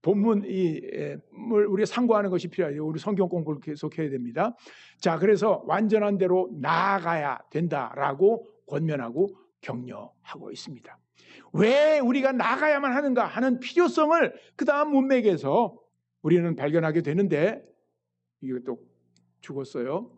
본문 우리가 상고하는 것이 필요해요. 우리 성경 공부를 계속 해야 됩니다. 자, 그래서 완전한 대로 나아가야 된다라고 권면하고 격려하고 있습니다. 왜 우리가 나가야만 하는가 하는 필요성을 그 다음 문맥에서 우리는 발견하게 되는데, 이것도 죽었어요.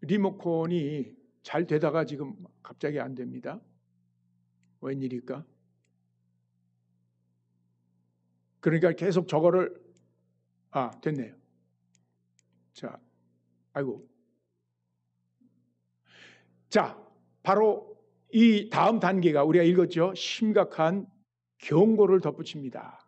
리모컨이 잘 되다가 지금 갑자기 안 됩니다. 웬일일까? 그러니까 계속 저거를 됐네요. 자, 아이고. 자, 바로 이 다음 단계가 우리가 읽었죠. 심각한 경고를 덧붙입니다.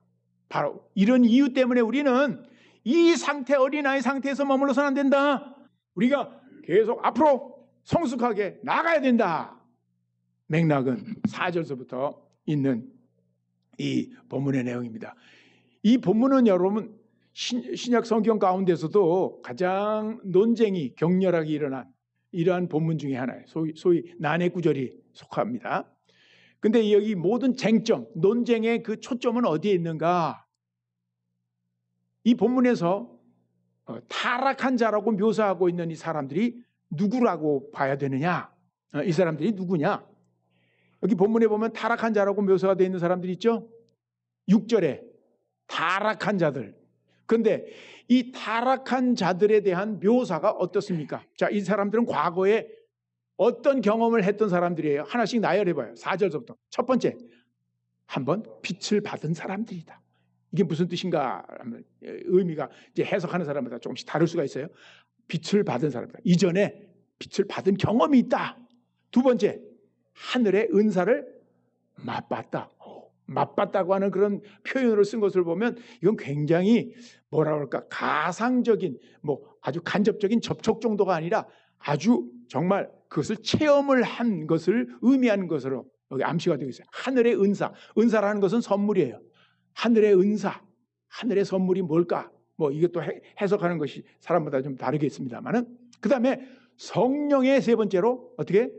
바로 이런 이유 때문에 우리는 이 상태, 어린아이 상태에서 머물러서는 안 된다. 우리가 계속 앞으로 성숙하게 나가야 된다. 맥락은 4절서부터 있는 이 본문의 내용입니다. 이 본문은 여러분 신약 성경 가운데서도 가장 논쟁이 격렬하게 일어난 이러한 본문 중에 하나예요. 소위 난해 구절이 속합니다. 근데 여기 모든 쟁점, 논쟁의 그 초점은 어디에 있는가? 이 본문에서 타락한 자라고 묘사하고 있는 이 사람들이 누구라고 봐야 되느냐? 이 사람들이 누구냐? 여기 본문에 보면 타락한 자라고 묘사가 되어 있는 사람들이 있죠? 6절에 타락한 자들. 그런데 이 타락한 자들에 대한 묘사가 어떻습니까? 자, 이 사람들은 과거에 어떤 경험을 했던 사람들이에요? 하나씩 나열해봐요. 4절부터. 첫 번째, 한번 빛을 받은 사람들이다. 이게 무슨 뜻인가 하면 의미가 이제 해석하는 사람마다 조금씩 다를 수가 있어요. 빛을 받은 사람이다. 이전에 빛을 받은 경험이 있다. 두 번째, 하늘의 은사를 맛봤다. 맛봤다고 하는 그런 표현으로 쓴 것을 보면 이건 굉장히 뭐라 그럴까 가상적인 아주 간접적인 접촉 정도가 아니라 아주 정말 그것을 체험을 한 것을 의미하는 것으로 여기 암시가 되고 있어요. 하늘의 은사. 은사라는 것은 선물이에요. 하늘의 은사. 하늘의 선물이 뭘까? 이것도 해석하는 것이 사람마다 좀 다르겠습니다만은 그 다음에 성령의 세 번째로 어떻게?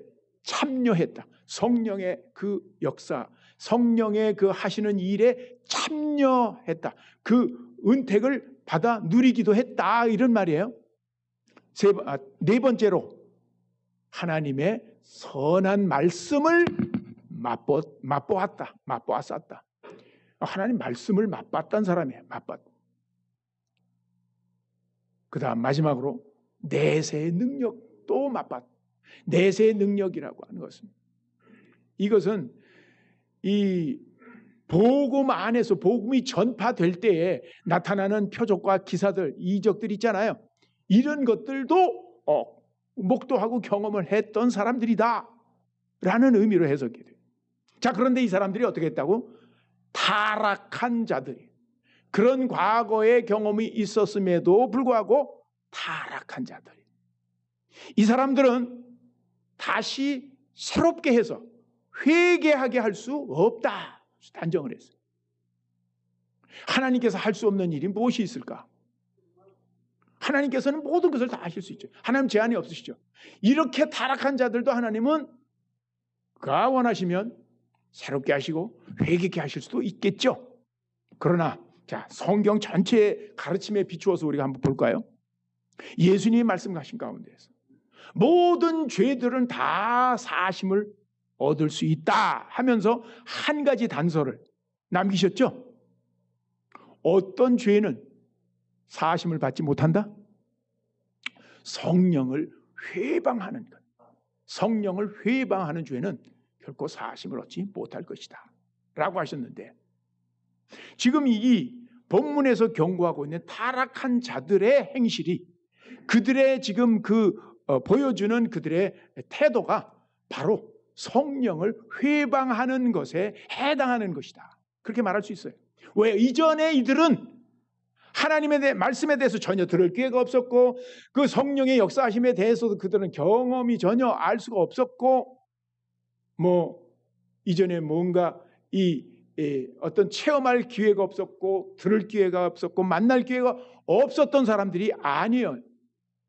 참여했다. 성령의 그 역사, 성령의 그 하시는 일에 참여했다. 그 은택을 받아 누리기도 했다. 이런 말이에요. 네 번째로 하나님의 선한 말씀을 맛보았다. 맛보았었다. 하나님 말씀을 맛봤던 사람이에요. 맛봤다. 그 다음 마지막으로 내세의 능력도 맛봤다. 내세의 능력이라고 하는 것은 이것은 이 복음 안에서 복음이 전파될 때에 나타나는 표적과 기사들, 이적들 있잖아요. 이런 것들도 목도하고 경험을 했던 사람들이다 라는 의미로 해석이 돼요. 자, 그런데 이 사람들이 어떻게 했다고? 타락한 자들이. 그런 과거의 경험이 있었음에도 불구하고 타락한 자들이. 이 사람들은 다시 새롭게 해서 회개하게 할 수 없다. 단정을 했어요. 하나님께서 할 수 없는 일이 무엇이 있을까? 하나님께서는 모든 것을 다 하실 수 있죠. 하나님 제한이 없으시죠. 이렇게 타락한 자들도 하나님은 그가 원하시면 새롭게 하시고 회개케 하실 수도 있겠죠. 그러나 자, 성경 전체의 가르침에 비추어서 우리가 한번 볼까요? 예수님이 말씀하신 가운데에서 모든 죄들은 다 사심을 얻을 수 있다 하면서 한 가지 단서를 남기셨죠. 어떤 죄는 사심을 받지 못한다? 성령을 회방하는 것. 성령을 회방하는 죄는 결코 사심을 얻지 못할 것이다 라고 하셨는데, 지금 이 본문에서 경고하고 있는 타락한 자들의 행실이 그들의 지금 보여주는 그들의 태도가 바로 성령을 회방하는 것에 해당하는 것이다. 그렇게 말할 수 있어요. 왜? 이전에 이들은 하나님의 말씀에 대해서 전혀 들을 기회가 없었고 그 성령의 역사하심에 대해서도 그들은 경험이 전혀 알 수가 없었고 이전에 뭔가 어떤 체험할 기회가 없었고 들을 기회가 없었고 만날 기회가 없었던 사람들이 아니에요.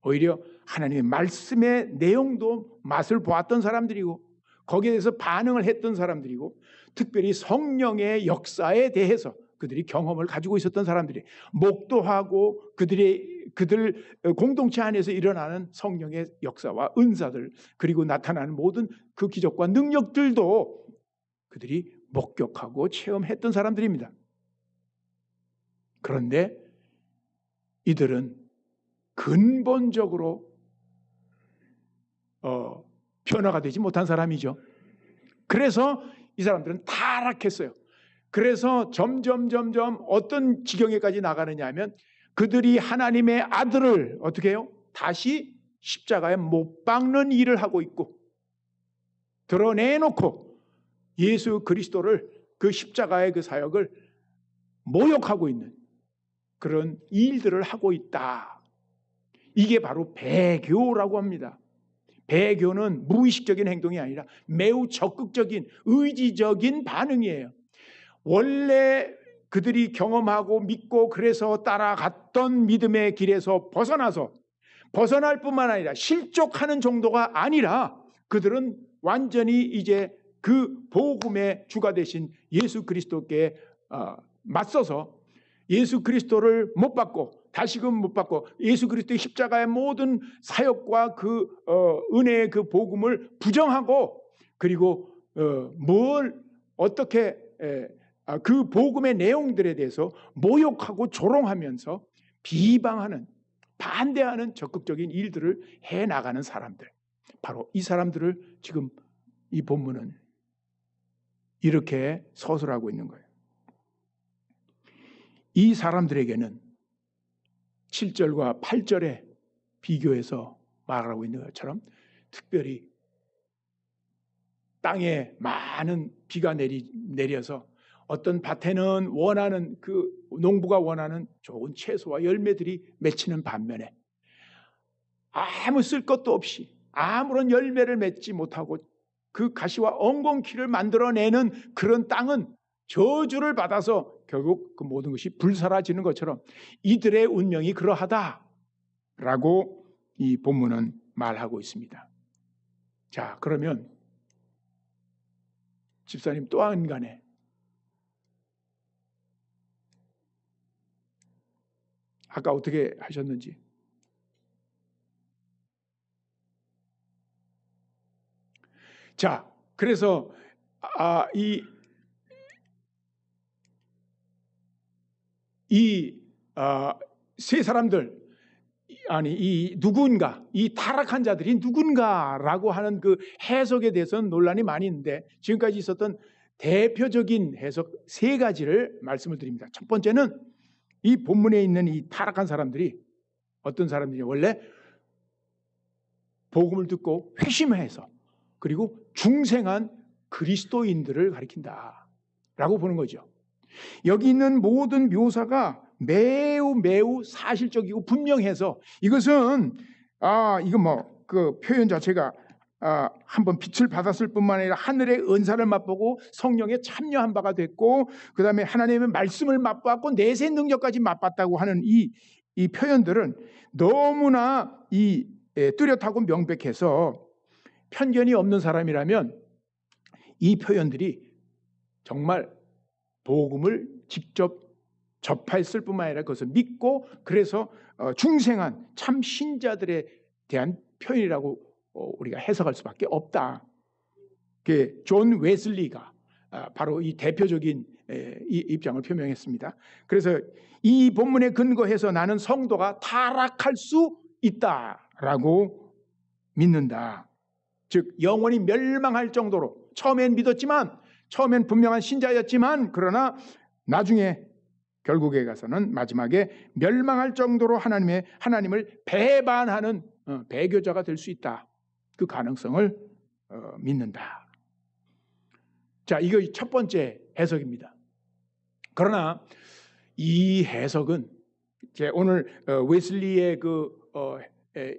오히려 하나님의 말씀의 내용도 맛을 보았던 사람들이고 거기에 대해서 반응을 했던 사람들이고 특별히 성령의 역사에 대해서 그들이 경험을 가지고 있었던 사람들이 목도하고 그들 공동체 안에서 일어나는 성령의 역사와 은사들 그리고 나타나는 모든 그 기적과 능력들도 그들이 목격하고 체험했던 사람들입니다. 그런데 이들은 근본적으로 변화가 되지 못한 사람이죠. 그래서 이 사람들은 타락했어요. 그래서 점점 어떤 지경에까지 나가느냐 하면 그들이 하나님의 아들을 어떻게 해요? 다시 십자가에 못 박는 일을 하고 있고 드러내놓고 예수 그리스도를 그 십자가의 그 사역을 모욕하고 있는 그런 일들을 하고 있다. 이게 바로 배교라고 합니다. 배교는 무의식적인 행동이 아니라 매우 적극적인 의지적인 반응이에요. 원래 그들이 경험하고 믿고 그래서 따라갔던 믿음의 길에서 벗어날 뿐만 아니라 실족하는 정도가 아니라 그들은 완전히 이제 그 복음의 주가 되신 예수 그리스도께 맞서서 예수 그리스도를 못 받고 다시금 못 받고 예수 그리스도의 십자가의 모든 사역과 그 은혜의 그 복음을 부정하고 그리고 뭘 어떻게 그 복음의 내용들에 대해서 모욕하고 조롱하면서 비방하는 반대하는 적극적인 일들을 해나가는 사람들, 바로 이 사람들을 지금 이 본문은 이렇게 서술하고 있는 거예요. 이 사람들에게는 7절과 8절에 비교해서 말하고 있는 것처럼 특별히 땅에 많은 비가 내려서 어떤 밭에는 원하는 그 농부가 원하는 좋은 채소와 열매들이 맺히는 반면에 아무 쓸 것도 없이 아무런 열매를 맺지 못하고 그 가시와 엉겅퀴를 만들어내는 그런 땅은 저주를 받아서 결국 그 모든 것이 불사라지는 것처럼 이들의 운명이 그러하다라고 이 본문은 말하고 있습니다. 자, 그러면 집사님 또 한 간에 아까 어떻게 하셨는지 자, 그래서 세 사람들 이 누군가 이 타락한 자들이 누군가라고 하는 그 해석에 대해서는 논란이 많이 있는데 지금까지 있었던 대표적인 해석 세 가지를 말씀을 드립니다. 첫 번째는 이 본문에 있는 이 타락한 사람들이 어떤 사람들이 원래 복음을 듣고 회심해서 그리고 중생한 그리스도인들을 가리킨다라고 보는 거죠. 여기 있는 모든 묘사가 매우 사실적이고 분명해서 이것은 이거 뭐 그 표현 자체가 한번 빛을 받았을 뿐만 아니라 하늘의 은사를 맛보고 성령에 참여한 바가 됐고 그 다음에 하나님의 말씀을 맛봤고 내세 능력까지 맛봤다고 하는 이 표현들은 너무나 뚜렷하고 명백해서 편견이 없는 사람이라면 이 표현들이 정말 복음을 직접 접했을 뿐만 아니라 그것을 믿고 그래서 중생한 참 신자들에 대한 표현이라고 우리가 해석할 수밖에 없다. 존 웨슬리가 바로 이 대표적인 이 입장을 표명했습니다. 그래서 이 본문에 근거해서 나는 성도가 타락할 수 있다라고 믿는다. 즉 영원히 멸망할 정도로 처음엔 믿었지만 처음엔 분명한 신자였지만 그러나 나중에 결국에 가서는 마지막에 멸망할 정도로 하나님을 배반하는 배교자가 될 수 있다. 그 가능성을 믿는다. 자, 이거 첫 번째 해석입니다. 그러나 이 해석은 오늘 웨슬리의 그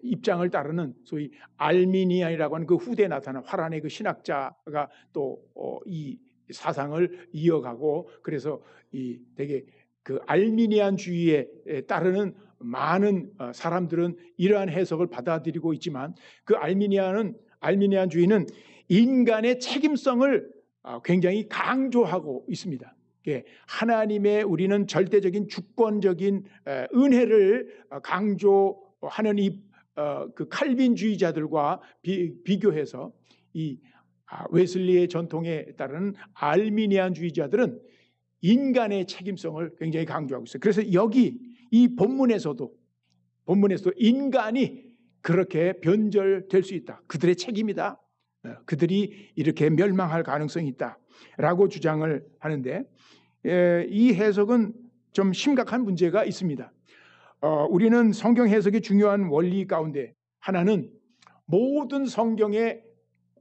입장을 따르는 소위 알미니안이라고 하는 그 후대에 나타난 화란의 그 신학자가 또 이 사상을 이어가고 그래서 이 되게 그 알미니안주의에 따르는 많은 사람들은 이러한 해석을 받아들이고 있지만 그 알미니안주의는 인간의 책임성을 굉장히 강조하고 있습니다. 하나님의 우리는 절대적인 주권적인 은혜를 강조하는 그 칼빈주의자들과 비교해서 이 웨슬리의 전통에 따르는 알미니안주의자들은 인간의 책임성을 굉장히 강조하고 있어요. 그래서 여기 이 본문에서도 인간이 그렇게 변절될 수 있다. 그들의 책임이다. 그들이 이렇게 멸망할 가능성이 있다라고 주장을 하는데 이 해석은 좀 심각한 문제가 있습니다. 우리는 성경 해석의 중요한 원리 가운데 하나는 모든 성경의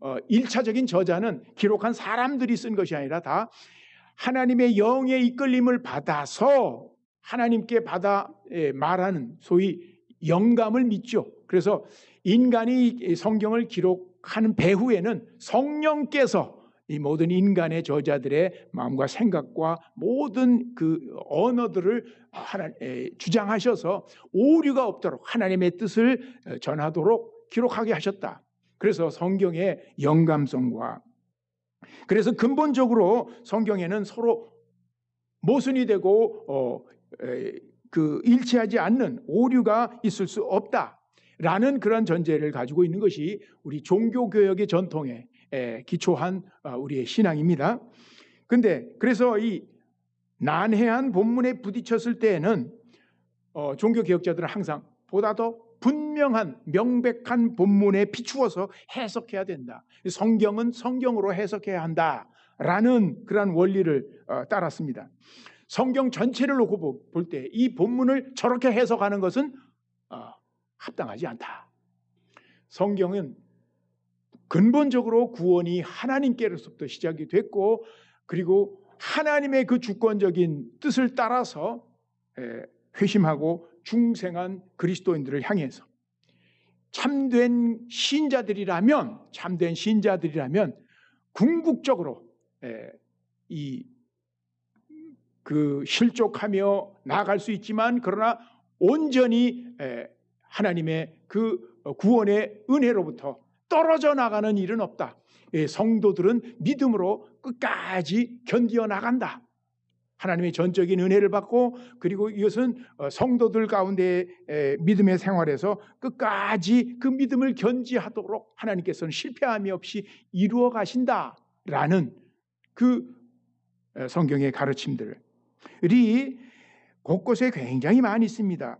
1차적인 저자는 기록한 사람들이 쓴 것이 아니라 다 하나님의 영의 이끌림을 받아서 하나님께 받아 말하는 소위 영감을 믿죠. 그래서 인간이 성경을 기록하는 배후에는 성령께서 이 모든 인간의 저자들의 마음과 생각과 모든 그 언어들을 주장하셔서 오류가 없도록 하나님의 뜻을 전하도록 기록하게 하셨다. 그래서 성경의 영감성과 그래서 근본적으로 성경에는 서로 모순이 되고 일치하지 않는 오류가 있을 수 없다라는 그런 전제를 가지고 있는 것이 우리 종교개혁의 전통에 기초한 우리의 신앙입니다. 그래서 이 난해한 본문에 부딪혔을 때에는 종교개혁자들은 항상 보다 더 분명한 명백한 본문에 비추어서 해석해야 된다. 성경은 성경으로 해석해야 한다라는 그런 원리를 따랐습니다. 성경 전체를 놓고 볼 때 이 본문을 저렇게 해석하는 것은 합당하지 않다. 성경은 근본적으로 구원이 하나님께로부터 시작이 됐고 그리고 하나님의 그 주권적인 뜻을 따라서 회심하고 중생한 그리스도인들을 향해서 참된 신자들이라면 궁극적으로 실족하며 나아갈 수 있지만 그러나 온전히 하나님의 그 구원의 은혜로부터 떨어져 나가는 일은 없다. 성도들은 믿음으로 끝까지 견디어 나간다. 하나님의 전적인 은혜를 받고 그리고 이것은 성도들 가운데 믿음의 생활에서 끝까지 그 믿음을 견지하도록 하나님께서는 실패함이 없이 이루어 가신다라는 그 성경의 가르침들이 곳곳에 굉장히 많이 있습니다.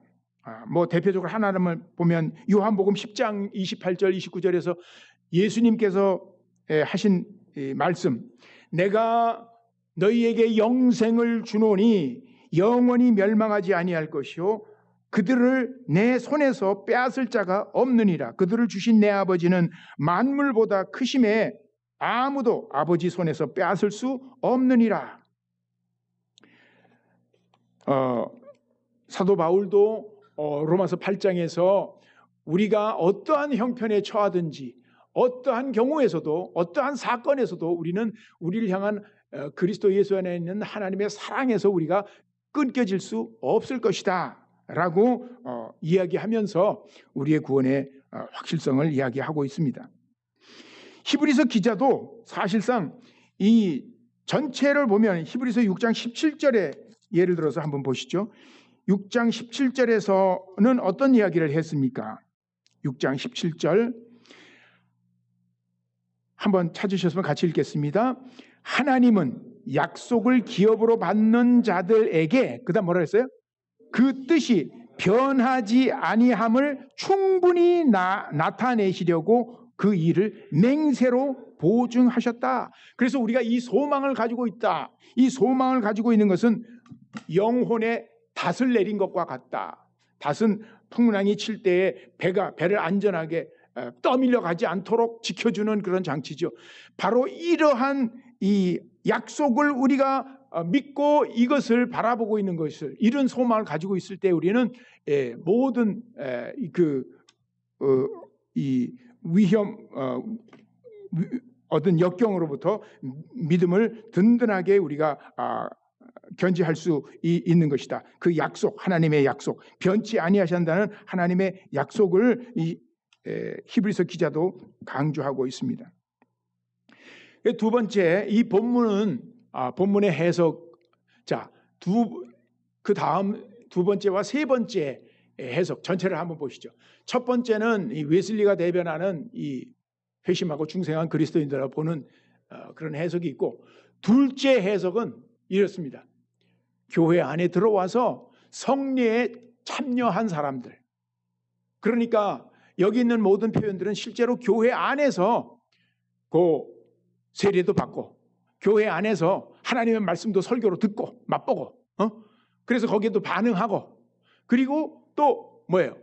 대표적으로 하나를 보면 요한복음 10장 28절 29절에서 예수님께서 하신 말씀, 내가 너희에게 영생을 주노니 영원히 멸망하지 아니할 것이요 그들을 내 손에서 빼앗을 자가 없느니라. 그들을 주신 내 아버지는 만물보다 크심에 아무도 아버지 손에서 빼앗을 수 없느니라. 사도 바울도 로마서 8장에서 우리가 어떠한 형편에 처하든지 어떠한 경우에서도 어떠한 사건에서도 우리는 우리를 향한 그리스도 예수 안에 있는 하나님의 사랑에서 우리가 끊겨질 수 없을 것이다 라고 이야기하면서 우리의 구원의 확실성을 이야기하고 있습니다. 히브리서 기자도 사실상 이 전체를 보면 히브리서 6장 17절에 예를 들어서 한번 보시죠. 6장 17절에서는 어떤 이야기를 했습니까? 6장 17절 한번 찾으셨으면 같이 읽겠습니다. 하나님은 약속을 기업으로 받는 자들에게 그다음 뭐라 했어요? 그 뜻이 변하지 아니함을 충분히 나타내시려고 그 일을 맹세로 보증하셨다. 그래서 우리가 이 소망을 가지고 있다. 이 소망을 가지고 있는 것은 영혼의 닷을 내린 것과 같다. 닷은 풍랑이 칠 때에 배를 안전하게 떠밀려 가지 않도록 지켜주는 그런 장치죠. 바로 이러한 이 약속을 우리가 믿고 이것을 바라보고 있는 것을 이런 소망을 가지고 있을 때 우리는 모든 이 위험 어떤 역경으로부터 믿음을 든든하게 우리가 견지할 수 있는 것이다. 그 약속, 하나님의 약속, 변치 아니하신다는 하나님의 약속을 이 히브리서 기자도 강조하고 있습니다. 두 번째, 이 본문은 본문의 해석. 그 다음 두 번째와 세 번째 해석 전체를 한번 보시죠. 첫 번째는 이 웨슬리가 대변하는 이 회심하고 중생한 그리스도인들을 보는 그런 해석이 있고, 둘째 해석은 이렇습니다. 교회 안에 들어와서 성례에 참여한 사람들. 그러니까 여기 있는 모든 표현들은 실제로 교회 안에서 그 세례도 받고 교회 안에서 하나님의 말씀도 설교로 듣고 맛보고 그래서 거기에도 반응하고 그리고 또 뭐예요?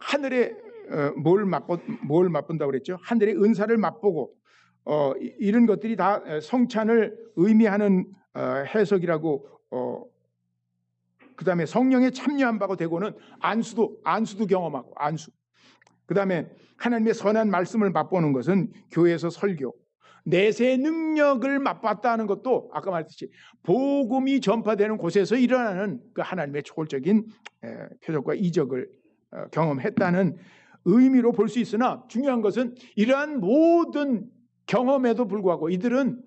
하늘의 뭘 맛본다고 그랬죠? 하늘의 은사를 맛보고 이런 것들이 다 성찬을 의미하는 해석이라고 그다음에 성령에 참여한 바가 되고는 안수도 경험하고 안수. 그다음에 하나님의 선한 말씀을 맛보는 것은 교회에서 설교, 내세 능력을 맛봤다는 것도 아까 말했듯이 복음이 전파되는 곳에서 일어나는 그 하나님의 초월적인 표적과 이적을 경험했다는 의미로 볼 수 있으나 중요한 것은 이러한 모든 경험에도 불구하고 이들은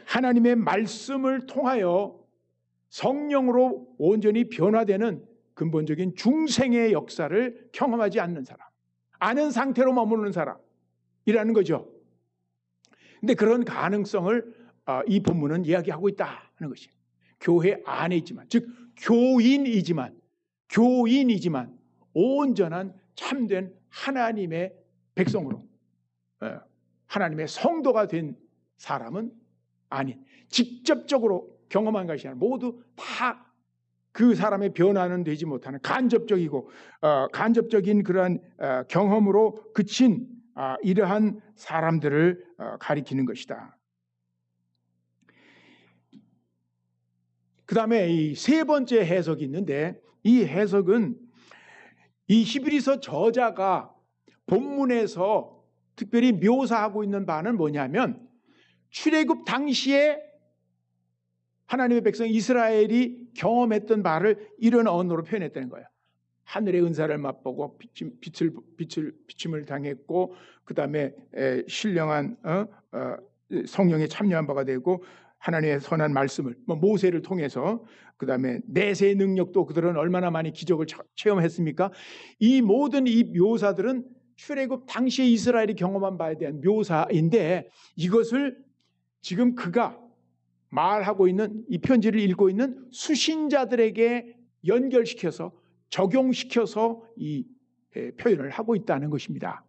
하나님의 말씀을 통하여 성령으로 온전히 변화되는 근본적인 중생의 역사를 경험하지 않는 사람, 아는 상태로 머무르는 사람이라는 거죠. 근데 그런 가능성을 이 본문은 이야기하고 있다는 것이에요. 교회 안에 있지만, 즉 교인이지만 온전한 참된 하나님의 백성으로 하나님의 성도가 된 사람은 아닌, 직접적으로 경험한 것이 아니라 모두 다 그 사람의 변화는 되지 못하는 간접적이고 간접적인 그러한 경험으로 그친 이러한 사람들을 가리키는 것이다. 그 다음에 이 세 번째 해석이 있는데 이 해석은 이 히브리서 저자가 본문에서 특별히 묘사하고 있는 바는 뭐냐면 출애굽 당시에 하나님의 백성 이스라엘이 경험했던 바를 이런 언어로 표현했다는 거예요. 하늘의 은사를 맛보고 비침을 당했고 그 다음에 신령한 성령에 참여한 바가 되고 하나님의 선한 말씀을 모세를 통해서 그 다음에 내세의 능력도 그들은 얼마나 많이 기적을 체험했습니까? 이 모든 이 묘사들은 출애굽 당시에 이스라엘이 경험한 바에 대한 묘사인데 이것을 지금 그가 말하고 있는 이 편지를 읽고 있는 수신자들에게 연결시켜서 적용시켜서 이 표현을 하고 있다는 것입니다.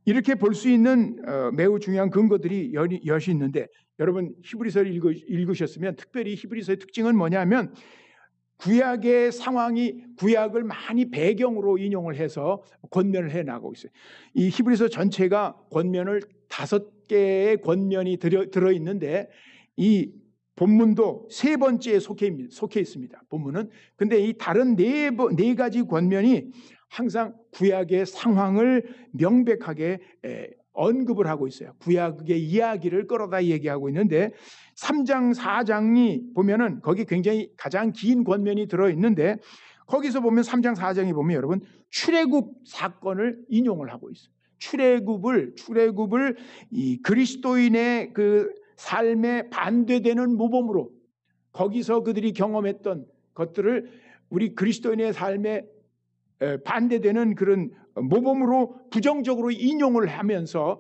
이렇게 볼 수 있는 매우 중요한 근거들이 여럿이 있는데 여러분 히브리서를 읽으셨으면 특별히 히브리서의 특징은 뭐냐면 구약의 상황이 구약을 많이 배경으로 인용을 해서 권면을 해나가고 있어요. 이 히브리서 전체가 권면을 5개의 권면이 들어있는데 이 본문도 세 번째에 속해 있습니다. 본문은. 근데 이 다른 네 가지 권면이 항상 구약의 상황을 명백하게 언급을 하고 있어요. 구약의 이야기를 끌어다 얘기하고 있는데 3장 4장이 보면은 거기 굉장히 가장 긴 권면이 들어있는데 거기서 보면 3장 4장이 보면 여러분 출애굽 사건을 인용을 하고 있어요. 출애굽을 이 그리스도인의 그 삶에 반대되는 모범으로 거기서 그들이 경험했던 것들을 우리 그리스도인의 삶에 반대되는 그런 모범으로 부정적으로 인용을 하면서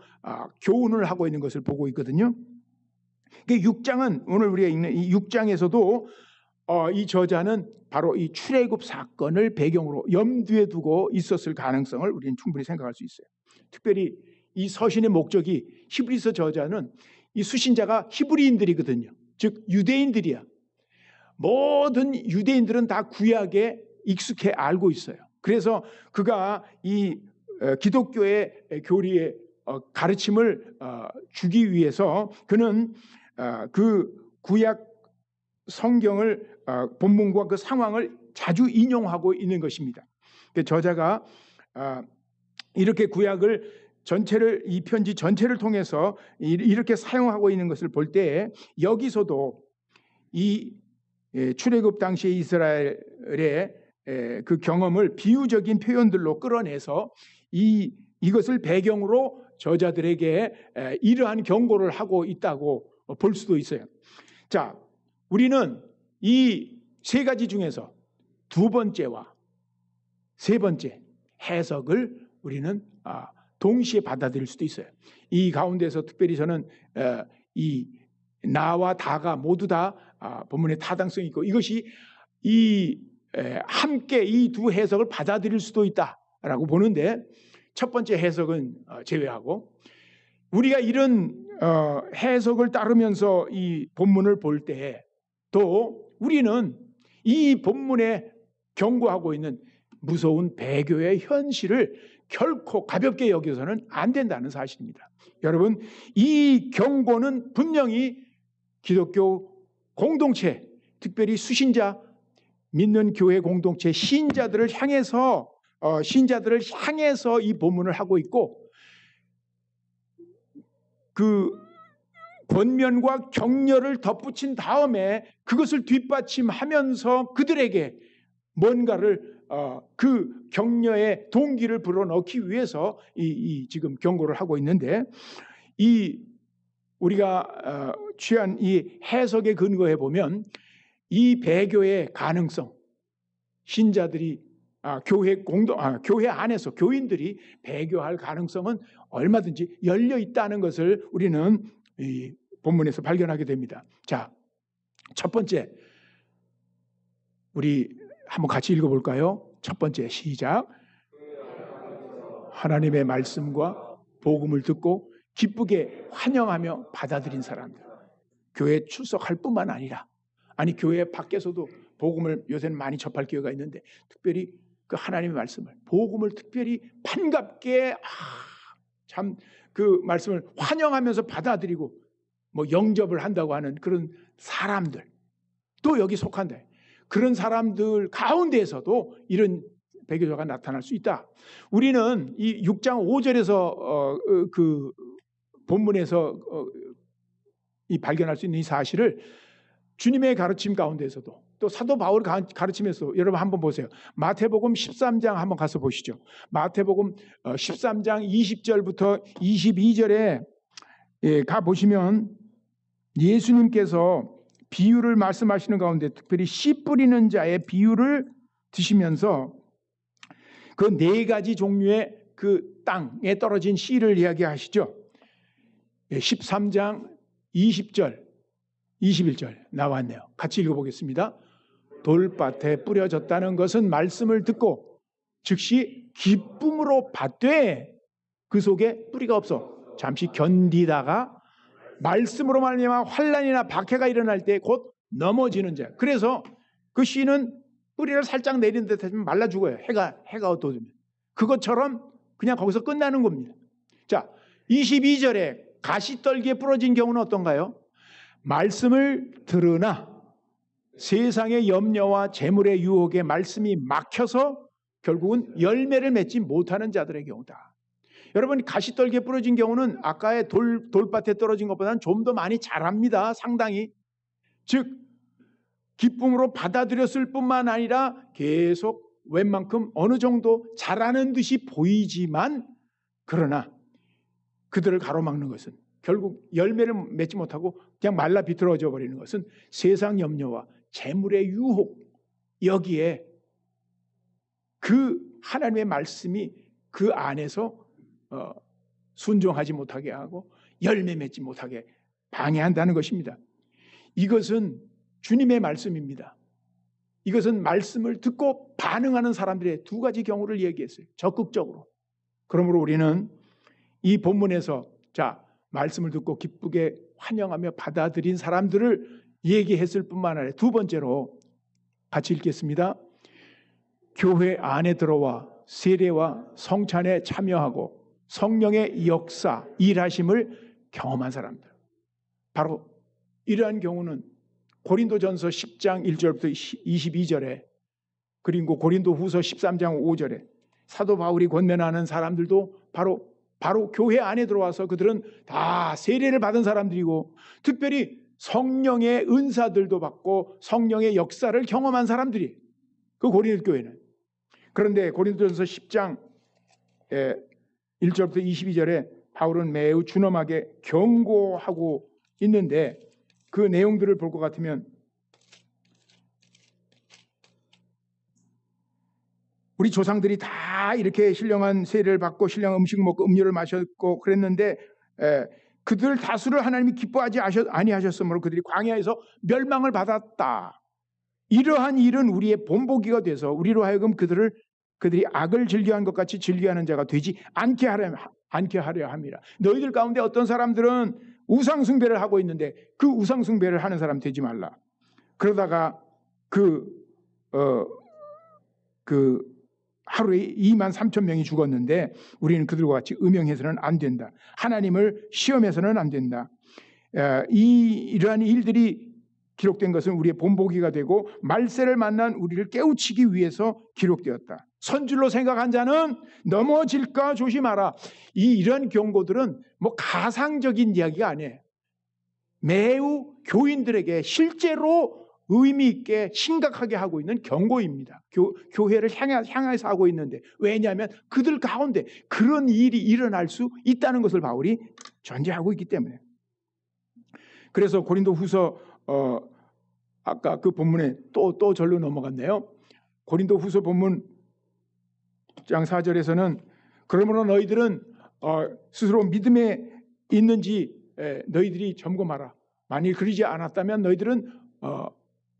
교훈을 하고 있는 것을 보고 있거든요. 6장은 오늘 우리가 읽는 이 6장에서도 이 저자는 바로 이 출애굽 사건을 배경으로 염두에 두고 있었을 가능성을 우리는 충분히 생각할 수 있어요. 특별히 이 서신의 목적이 히브리서 저자는 이 수신자가 히브리인들이거든요. 즉 유대인들이야. 모든 유대인들은 다 구약에 익숙해 알고 있어요. 그래서 그가 이 기독교의 교리의 가르침을 주기 위해서 그는 그 구약 성경을 본문과 그 상황을 자주 인용하고 있는 것입니다. 저자가 이렇게 구약을 전체를 이 편지 전체를 통해서 이렇게 사용하고 있는 것을 볼 때 여기서도 이 출애굽 당시에 이스라엘의 그 경험을 비유적인 표현들로 끌어내서 이것을 배경으로 저자들에게 이러한 경고를 하고 있다고 볼 수도 있어요. 자, 우리는 이 세 가지 중에서 두 번째와 세 번째 해석을 우리는 동시에 받아들일 수도 있어요. 이 가운데서 특별히 저는 이 나와 다가 모두 다 본문의 타당성이 있고 이것이 함께 이 두 해석을 받아들일 수도 있다라고 보는데 첫 번째 해석은 제외하고 우리가 이런 해석을 따르면서 이 본문을 볼 때 또 우리는 이 본문에 경고하고 있는 무서운 배교의 현실을 결코 가볍게 여겨서는 안 된다는 사실입니다. 여러분, 이 경고는 분명히 기독교 공동체, 특별히 수신자, 믿는 교회 공동체, 신자들을 향해서 이 본문을 하고 있고, 그 권면과 격려를 덧붙인 다음에 그것을 뒷받침하면서 그들에게 뭔가를 그 격려의 동기를 불어넣기 위해서 이 지금 경고를 하고 있는데, 이 우리가 취한 이 해석에 근거해 보면 이 배교의 가능성, 신자들이 교회 안에서 교인들이 배교할 가능성은 얼마든지 열려 있다는 것을 우리는 이 본문에서 발견하게 됩니다. 자, 첫 번째 우리 한번 같이 읽어볼까요? 첫 번째 시작. 하나님의 말씀과 복음을 듣고 기쁘게 환영하며 받아들인 사람들. 교회에 출석할 뿐만 아니라 교회 밖에서도 복음을 요새는 많이 접할 기회가 있는데 특별히 그 하나님의 말씀을 복음을 특별히 반갑게 참 그 말씀을 환영하면서 받아들이고 뭐 영접을 한다고 하는 그런 사람들 또 여기 속한다. 그런 사람들 가운데에서도 이런 배교자가 나타날 수 있다. 우리는 이 6장 5절에서 그 본문에서 이 발견할 수 있는 이 사실을 주님의 가르침 가운데서도 또 사도 바울의 가르침에서 여러분 한번 보세요. 마태복음 13장 한번 가서 보시죠. 마태복음 13장 20절부터 22절에 가보시면 예수님께서 비유를 말씀하시는 가운데 특별히 씨 뿌리는 자의 비유를 드시면서 그 네 가지 종류의 그 땅에 떨어진 씨를 이야기하시죠. 13장 20절 21절 나왔네요. 같이 읽어보겠습니다. 돌밭에 뿌려졌다는 것은 말씀을 듣고 즉시 기쁨으로 받되 그 속에 뿌리가 없어 잠시 견디다가 말씀으로 말미암아 환난이나 박해가 일어날 때 곧 넘어지는 자. 그래서 그 씨는 뿌리를 살짝 내린 듯 하면 말라 죽어요. 해가 어두워지면. 그것처럼 그냥 거기서 끝나는 겁니다. 자, 22절에 가시떨기에 부러진 경우는 어떤가요? 말씀을 들으나 세상의 염려와 재물의 유혹에 말씀이 막혀서 결국은 열매를 맺지 못하는 자들의 경우다. 여러분, 가시떨기에 부러진 경우는 아까의 돌밭에 떨어진 것보다는 좀 더 많이 자랍니다. 상당히. 즉 기쁨으로 받아들였을 뿐만 아니라 계속 웬만큼 어느 정도 자라는 듯이 보이지만 그러나 그들을 가로막는 것은 결국 열매를 맺지 못하고 그냥 말라 비틀어져 버리는 것은 세상 염려와 재물의 유혹, 여기에 그 하나님의 말씀이 그 안에서 순종하지 못하게 하고 열매 맺지 못하게 방해한다는 것입니다. 이것은 주님의 말씀입니다. 이것은 말씀을 듣고 반응하는 사람들의 두 가지 경우를 얘기했어요. 적극적으로. 그러므로 우리는 이 본문에서 말씀을 듣고 기쁘게 환영하며 받아들인 사람들을 얘기했을 뿐만 아니라 두 번째로 같이 읽겠습니다. 교회 안에 들어와 세례와 성찬에 참여하고 성령의 역사, 일하심을 경험한 사람들. 바로 이러한 경우는 고린도전서 10장 1절부터 22절에 그리고 고린도후서 13장 5절에 사도 바울이 권면하는 사람들도 바로 교회 안에 들어와서 그들은 다 세례를 받은 사람들이고 특별히 성령의 은사들도 받고 성령의 역사를 경험한 사람들이 그 고린도 교회는. 그런데 고린도전서 10장 1절부터 22절에 바울은 매우 준엄하게 경고하고 있는데 그 내용들을 볼 것 같으면 우리 조상들이 다 이렇게 신령한 세례를 받고 신령한 음식 먹고 음료를 마셨고 그랬는데 그들 다수를 하나님이 기뻐하지 아니하셨으므로 그들이 광야에서 멸망을 받았다. 이러한 일은 우리의 본보기가 돼서 우리로 하여금 그들을 그들이 악을 즐겨한 것 같이 즐겨하는 자가 되지 않게 하려 함이라. 너희들 가운데 어떤 사람들은 우상 숭배를 하고 있는데 그 우상 숭배를 하는 사람 되지 말라. 그러다가 하루에 23,000명이 죽었는데 우리는 그들과 같이 음행해서는 안 된다. 하나님을 시험해서는 안 된다. 이러한 일들이 기록된 것은 우리의 본보기가 되고 말세를 만난 우리를 깨우치기 위해서 기록되었다. 선줄로 생각한 자는 넘어질까 조심하라. 이런 경고들은 뭐 가상적인 이야기가 아니에요. 매우 교인들에게 실제로 의미 있게 심각하게 하고 있는 경고입니다. 교회를 향해서 하고 있는데, 왜냐하면 그들 가운데 그런 일이 일어날 수 있다는 것을 바울이 전제하고 있기 때문에. 그래서 고린도후서 아까 그 본문에 또 절로 넘어갔네요. 고린도후서 본문 장 4절에서는 그러므로 너희들은 스스로 믿음에 있는지 너희들이 점검하라. 만일 그러지 않았다면 너희들은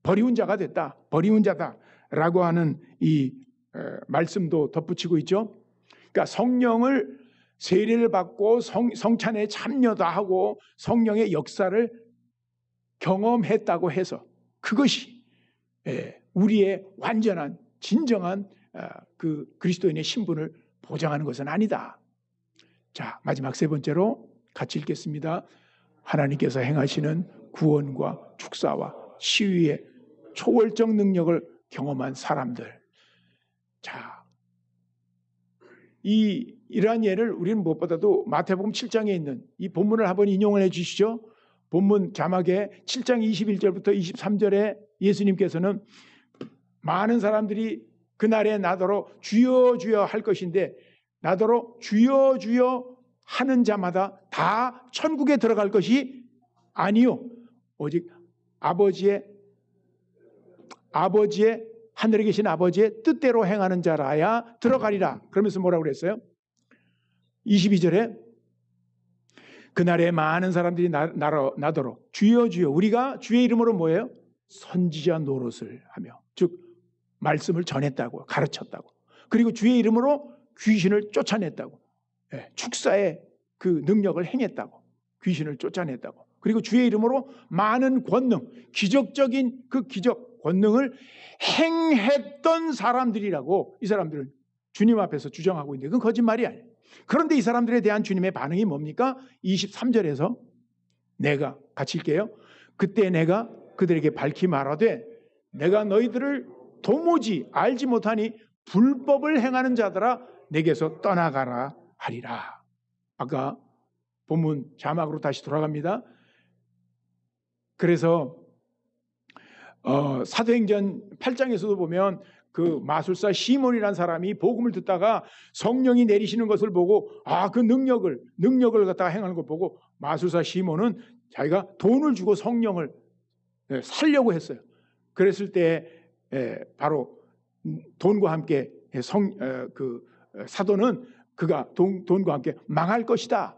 버리운 자가 됐다. 버리운 자다라고 하는 이 말씀도 덧붙이고 있죠. 그러니까 성령을 세례를 받고 성찬에 참여도 하고 성령의 역사를 경험했다고 해서 그것이 우리의 완전한 진정한 그 그리스도인의 신분을 보장하는 것은 아니다. 자, 마지막 세 번째로 같이 읽겠습니다. 하나님께서 행하시는 구원과 축사와 시위의 초월적 능력을 경험한 사람들. 자, 이러한 예를 우리는 무엇보다도 마태복음 7장에 있는 이 본문을 한번 인용을 해 주시죠. 본문 자막에 7장 21절부터 23절에 예수님께서는 많은 사람들이 그날에 나더러 주여 주여 할 것인데 나더러 주여 주여 하는 자마다 다 천국에 들어갈 것이 아니요 오직 아버지의 하늘에 계신 아버지의 뜻대로 행하는 자라야 들어가리라. 그러면서 뭐라고 그랬어요? 22절에 그날에 많은 사람들이 나더러 주여 주여. 우리가 주의 이름으로 뭐예요? 선지자 노릇을 하며, 즉 말씀을 전했다고, 가르쳤다고, 그리고 주의 이름으로 귀신을 쫓아냈다고, 축사의 그 능력을 행했다고, 귀신을 쫓아냈다고, 그리고 주의 이름으로 많은 권능, 기적적인 그 기적 권능을 행했던 사람들이라고 이 사람들은 주님 앞에서 주장하고 있는데 그건 거짓말이 아니에요. 그런데 이 사람들에 대한 주님의 반응이 뭡니까? 23절에서 내가 같이 읽게요. 그때 내가 그들에게 밝히 말하되 내가 너희들을 도무지 알지 못하니 불법을 행하는 자들아 내게서 떠나가라 하리라. 아까 본문 자막으로 다시 돌아갑니다. 그래서 사도행전 8장에서도 보면 그 마술사 시몬이라는 사람이 복음을 듣다가 성령이 내리시는 것을 보고 그 능력을 갖다가 행하는 걸 보고 마술사 시몬은 자기가 돈을 주고 성령을 살려고 했어요. 그랬을 때 바로 돈과 함께 그 사도는 그가 돈과 함께 망할 것이다.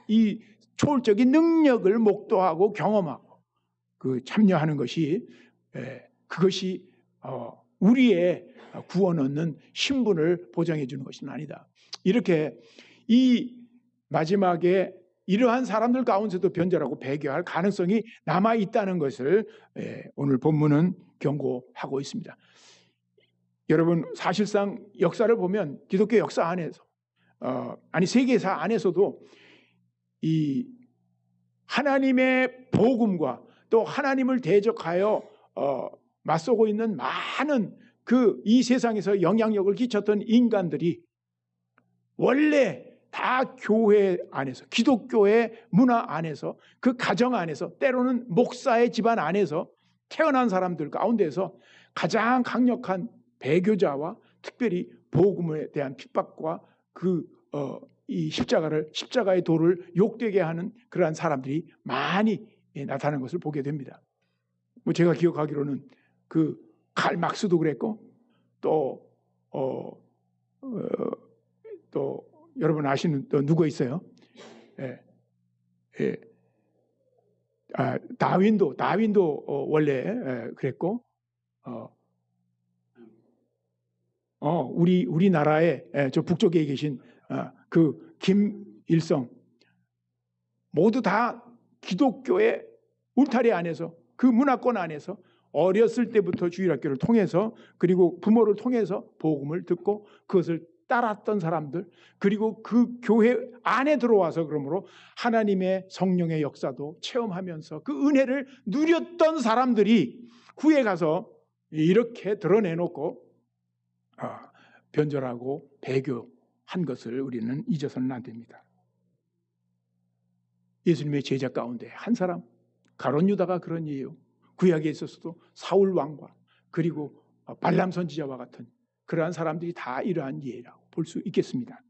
이 초월적인 능력을 목도하고 경험하고 그 참여하는 것이 그것이 우리의 구원 얻는 신분을 보장해 주는 것은 아니다. 이렇게 이 마지막에 이러한 사람들 가운데도 변절하고 배교할 가능성이 남아 있다는 것을 오늘 본문은 경고하고 있습니다. 여러분, 사실상 역사를 보면 기독교 역사 안에서 세계사 안에서도 이 하나님의 복음과 또 하나님을 대적하여 맞서고 있는 많은 이 세상에서 영향력을 끼쳤던 인간들이 원래 다 교회 안에서, 기독교의 문화 안에서, 그 가정 안에서, 때로는 목사의 집안 안에서 태어난 사람들 가운데서 가장 강력한 배교자와 특별히 복음에 대한 핍박과 이 십자가의 도를 욕되게 하는 그러한 사람들이 많이 나타나는 것을 보게 됩니다. 뭐 제가 기억하기로는 그 칼 막스도 그랬고 또 여러분 아시는 또 누구 있어요? 다윈도 원래 그랬고 우리나라의 저 북쪽에 계신 그 김일성 모두 다 기독교의 울타리 안에서 그 문화권 안에서 어렸을 때부터 주일학교를 통해서 그리고 부모를 통해서 복음을 듣고 그것을 따랐던 사람들 그리고 그 교회 안에 들어와서 그러므로 하나님의 성령의 역사도 체험하면서 그 은혜를 누렸던 사람들이 후에 가서 이렇게 드러내놓고 변절하고 배교한 것을 우리는 잊어서는 안 됩니다. 예수님의 제자 가운데 한 사람 가룟 유다가 그런 예요. 구약에 있어서도 사울 왕과 그리고 발람 선지자와 같은 그러한 사람들이 다 이러한 예라고 볼 수 있겠습니다.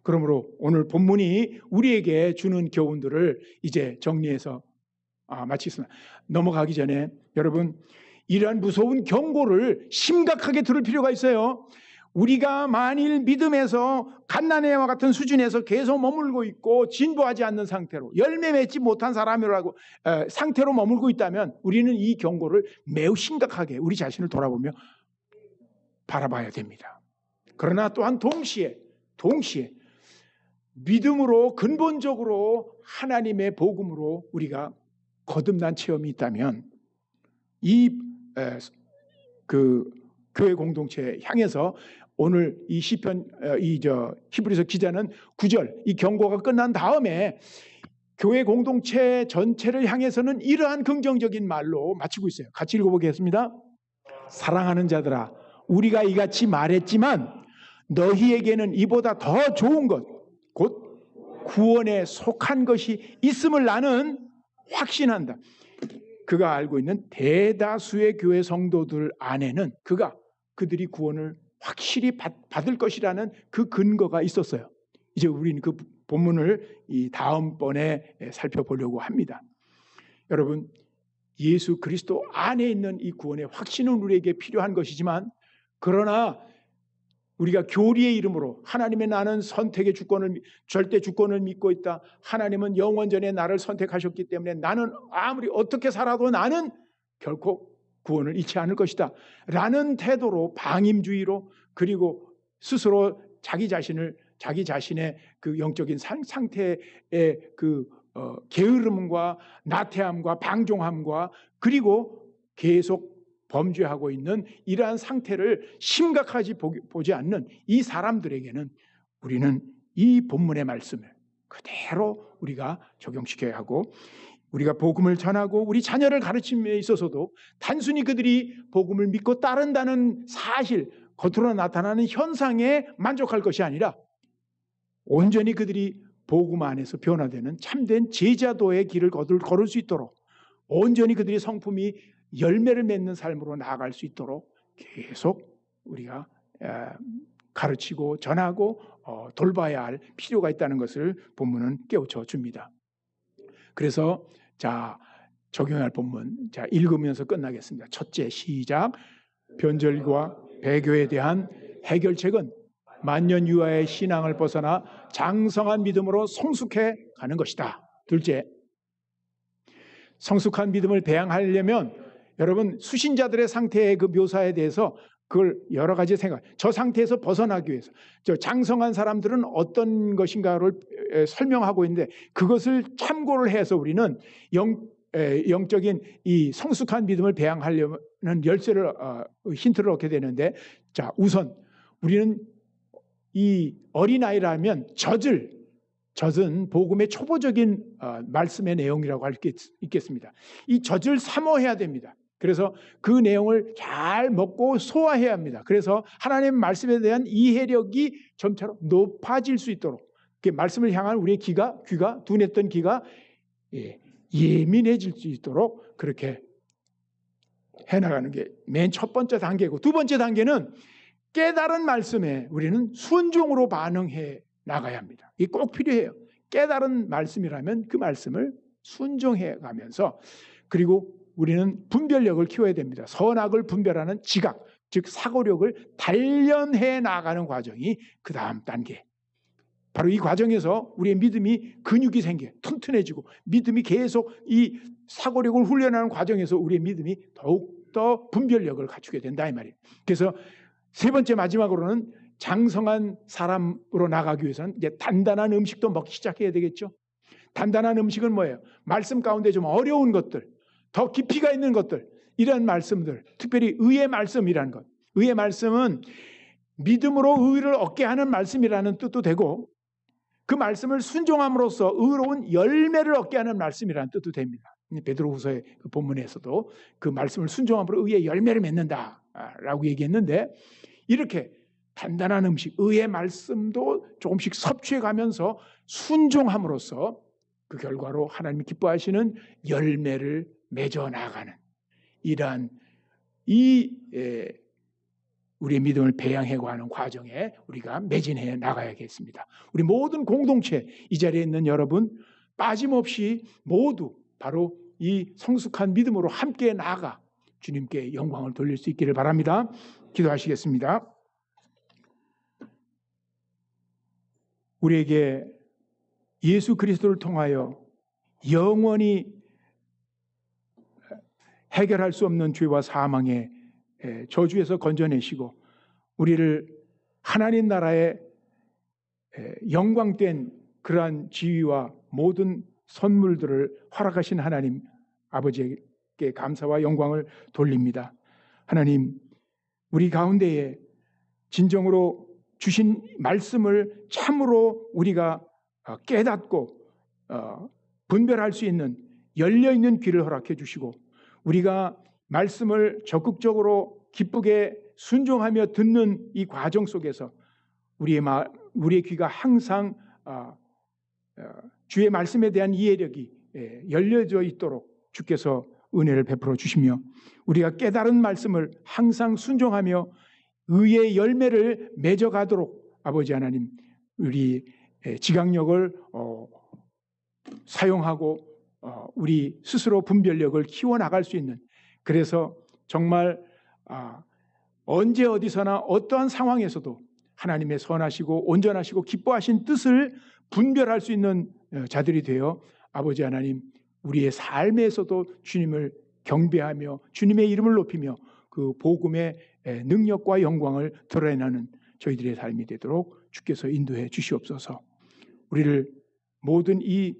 그러므로 오늘 본문이 우리에게 주는 교훈들을 이제 정리해서 마치겠습니다. 넘어가기 전에 여러분 이러한 무서운 경고를 심각하게 들을 필요가 있어요. 우리가 만일 믿음에서 갓난아와 같은 수준에서 계속 머물고 있고 진보하지 않는 상태로 열매 맺지 못한 사람이라고 상태로 머물고 있다면 우리는 이 경고를 매우 심각하게 우리 자신을 돌아보며 바라봐야 됩니다. 그러나 또한 동시에 믿음으로 근본적으로 하나님의 복음으로 우리가 거듭난 체험이 있다면 그 교회 공동체에 향해서 오늘 이 시편 히브리서 기자는 9절 이 경고가 끝난 다음에 교회 공동체 전체를 향해서는 이러한 긍정적인 말로 마치고 있어요. 같이 읽어보겠습니다. 사랑하는 자들아 우리가 이같이 말했지만 너희에게는 이보다 더 좋은 것 곧 구원에 속한 것이 있음을 나는 확신한다. 그가 알고 있는 대다수의 교회 성도들 안에는 그들이 구원을 확실히 받을 것이라는 그 근거가 있었어요. 이제 우리는 그 본문을 이 다음번에 살펴보려고 합니다. 여러분 예수 그리스도 안에 있는 이 구원의 확신은 우리에게 필요한 것이지만 그러나 우리가 교리의 이름으로 하나님의 나는 선택의 절대 주권을 믿고 있다. 하나님은 영원전에 나를 선택하셨기 때문에 나는 아무리 어떻게 살아도 나는 결코 구원을 잃지 않을 것이다 라는 태도로 방임주의로 그리고 스스로 자기 자신의 그 영적인 상태의 그 게으름과 나태함과 방종함과 그리고 계속 범죄하고 있는 이러한 상태를 심각하게 보지 않는 이 사람들에게는 우리는 이 본문의 말씀을 그대로 우리가 적용시켜야 하고 우리가 복음을 전하고 우리 자녀를 가르침에 있어서도 단순히 그들이 복음을 믿고 따른다는 사실, 겉으로 나타나는 현상에 만족할 것이 아니라 온전히 그들이 복음 안에서 변화되는 참된 제자도의 길을 걸을 수 있도록 온전히 그들의 성품이 열매를 맺는 삶으로 나아갈 수 있도록 계속 우리가 가르치고 전하고 돌봐야 할 필요가 있다는 것을 본문은 깨우쳐 줍니다. 그래서 적용할 본문 읽으면서 끝나겠습니다. 첫째 시작. 변절과 배교에 대한 해결책은 만년 유아의 신앙을 벗어나 장성한 믿음으로 성숙해 가는 것이다. 둘째, 성숙한 믿음을 배양하려면 여러분 수신자들의 상태의 그 묘사에 대해서 그걸 여러 가지 저 상태에서 벗어나기 위해서 장성한 사람들은 어떤 것인가를 설명하고 있는데 그것을 참고를 해서 우리는 영적인 이 성숙한 믿음을 배양하려는 열쇠를 힌트를 얻게 되는데 우선 우리는 이 어린아이라면 젖은 복음의 초보적인 말씀의 내용이라고 할 수 있겠습니다. 이 젖을 사모해야 됩니다. 그래서 그 내용을 잘 먹고 소화해야 합니다. 그래서 하나님의 말씀에 대한 이해력이 점차로 높아질 수 있도록 말씀을 향한 우리의 귀가 둔했던 귀가 예민해질 수 있도록 그렇게 해나가는 게 맨 첫 번째 단계고 두 번째 단계는 깨달은 말씀에 우리는 순종으로 반응해 나가야 합니다. 이게 꼭 필요해요. 깨달은 말씀이라면 그 말씀을 순종해 가면서 그리고 우리는 분별력을 키워야 됩니다. 선악을 분별하는 지각, 즉 사고력을 단련해 나가는 과정이 그 다음 단계. 바로 이 과정에서 우리의 믿음이 근육이 생겨 튼튼해지고 믿음이 계속 이 사고력을 훈련하는 과정에서 우리의 믿음이 더욱더 분별력을 갖추게 된다 이 말이에요. 그래서 세 번째 마지막으로는 장성한 사람으로 나가기 위해서는 이제 단단한 음식도 먹기 시작해야 되겠죠. 단단한 음식은 뭐예요? 말씀 가운데 좀 어려운 것들, 더 깊이가 있는 것들, 이런 말씀들, 특별히 의의 말씀이라는 것. 의의 말씀은 믿음으로 의를 얻게 하는 말씀이라는 뜻도 되고, 그 말씀을 순종함으로써 의로운 열매를 얻게 하는 말씀이라는 뜻도 됩니다. 베드로후서의 그 본문에서도 그 말씀을 순종함으로 의의 열매를 맺는다라고 얘기했는데, 이렇게 단단한 음식, 의의 말씀도 조금씩 섭취해 가면서 순종함으로써 그 결과로 하나님이 기뻐하시는 열매를 맺어 나가는 이러한 우리의 믿음을 배양해 가는 과정에 우리가 매진해 나가야겠습니다. 우리 모든 공동체, 이 자리에 있는 여러분 빠짐없이 모두 바로 이 성숙한 믿음으로 함께 나아가 주님께 영광을 돌릴 수 있기를 바랍니다. 기도하시겠습니다. 우리에게 예수 그리스도를 통하여 영원히 해결할 수 없는 죄와 사망의 저주에서 건져내시고 우리를 하나님 나라의 영광된 그러한 지위와 모든 선물들을 허락하신 하나님 아버지에게 감사와 영광을 돌립니다. 하나님, 우리 가운데에 진정으로 주신 말씀을 참으로 우리가 깨닫고 분별할 수 있는 열려있는 귀를 허락해 주시고, 우리가 말씀을 적극적으로 기쁘게 순종하며 듣는 이 과정 속에서 우리의 귀가 항상 주의 말씀에 대한 이해력이 열려져 있도록 주께서 은혜를 베풀어 주시며, 우리가 깨달은 말씀을 항상 순종하며 의의 열매를 맺어가도록 아버지 하나님, 우리 지각력을 사용하고 우리 스스로 분별력을 키워나갈 수 있는, 그래서 정말 언제 어디서나 어떠한 상황에서도 하나님의 선하시고 온전하시고 기뻐하신 뜻을 분별할 수 있는 자들이 되어 아버지 하나님, 우리의 삶에서도 주님을 경배하며 주님의 이름을 높이며 그 복음의 능력과 영광을 드러내는 저희들의 삶이 되도록 주께서 인도해 주시옵소서. 우리를 모든 이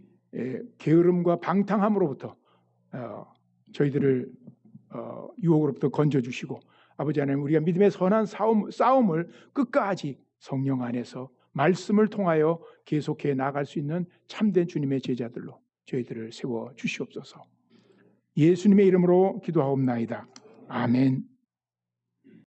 게으름과 방탕함으로부터 저희들을 유혹으로부터 건져주시고, 아버지 하나님, 우리가 믿음의 선한 싸움을 끝까지 성령 안에서 말씀을 통하여 계속해 나갈 수 있는 참된 주님의 제자들로 저희들을 세워 주시옵소서. 예수님의 이름으로 기도하옵나이다. 아멘.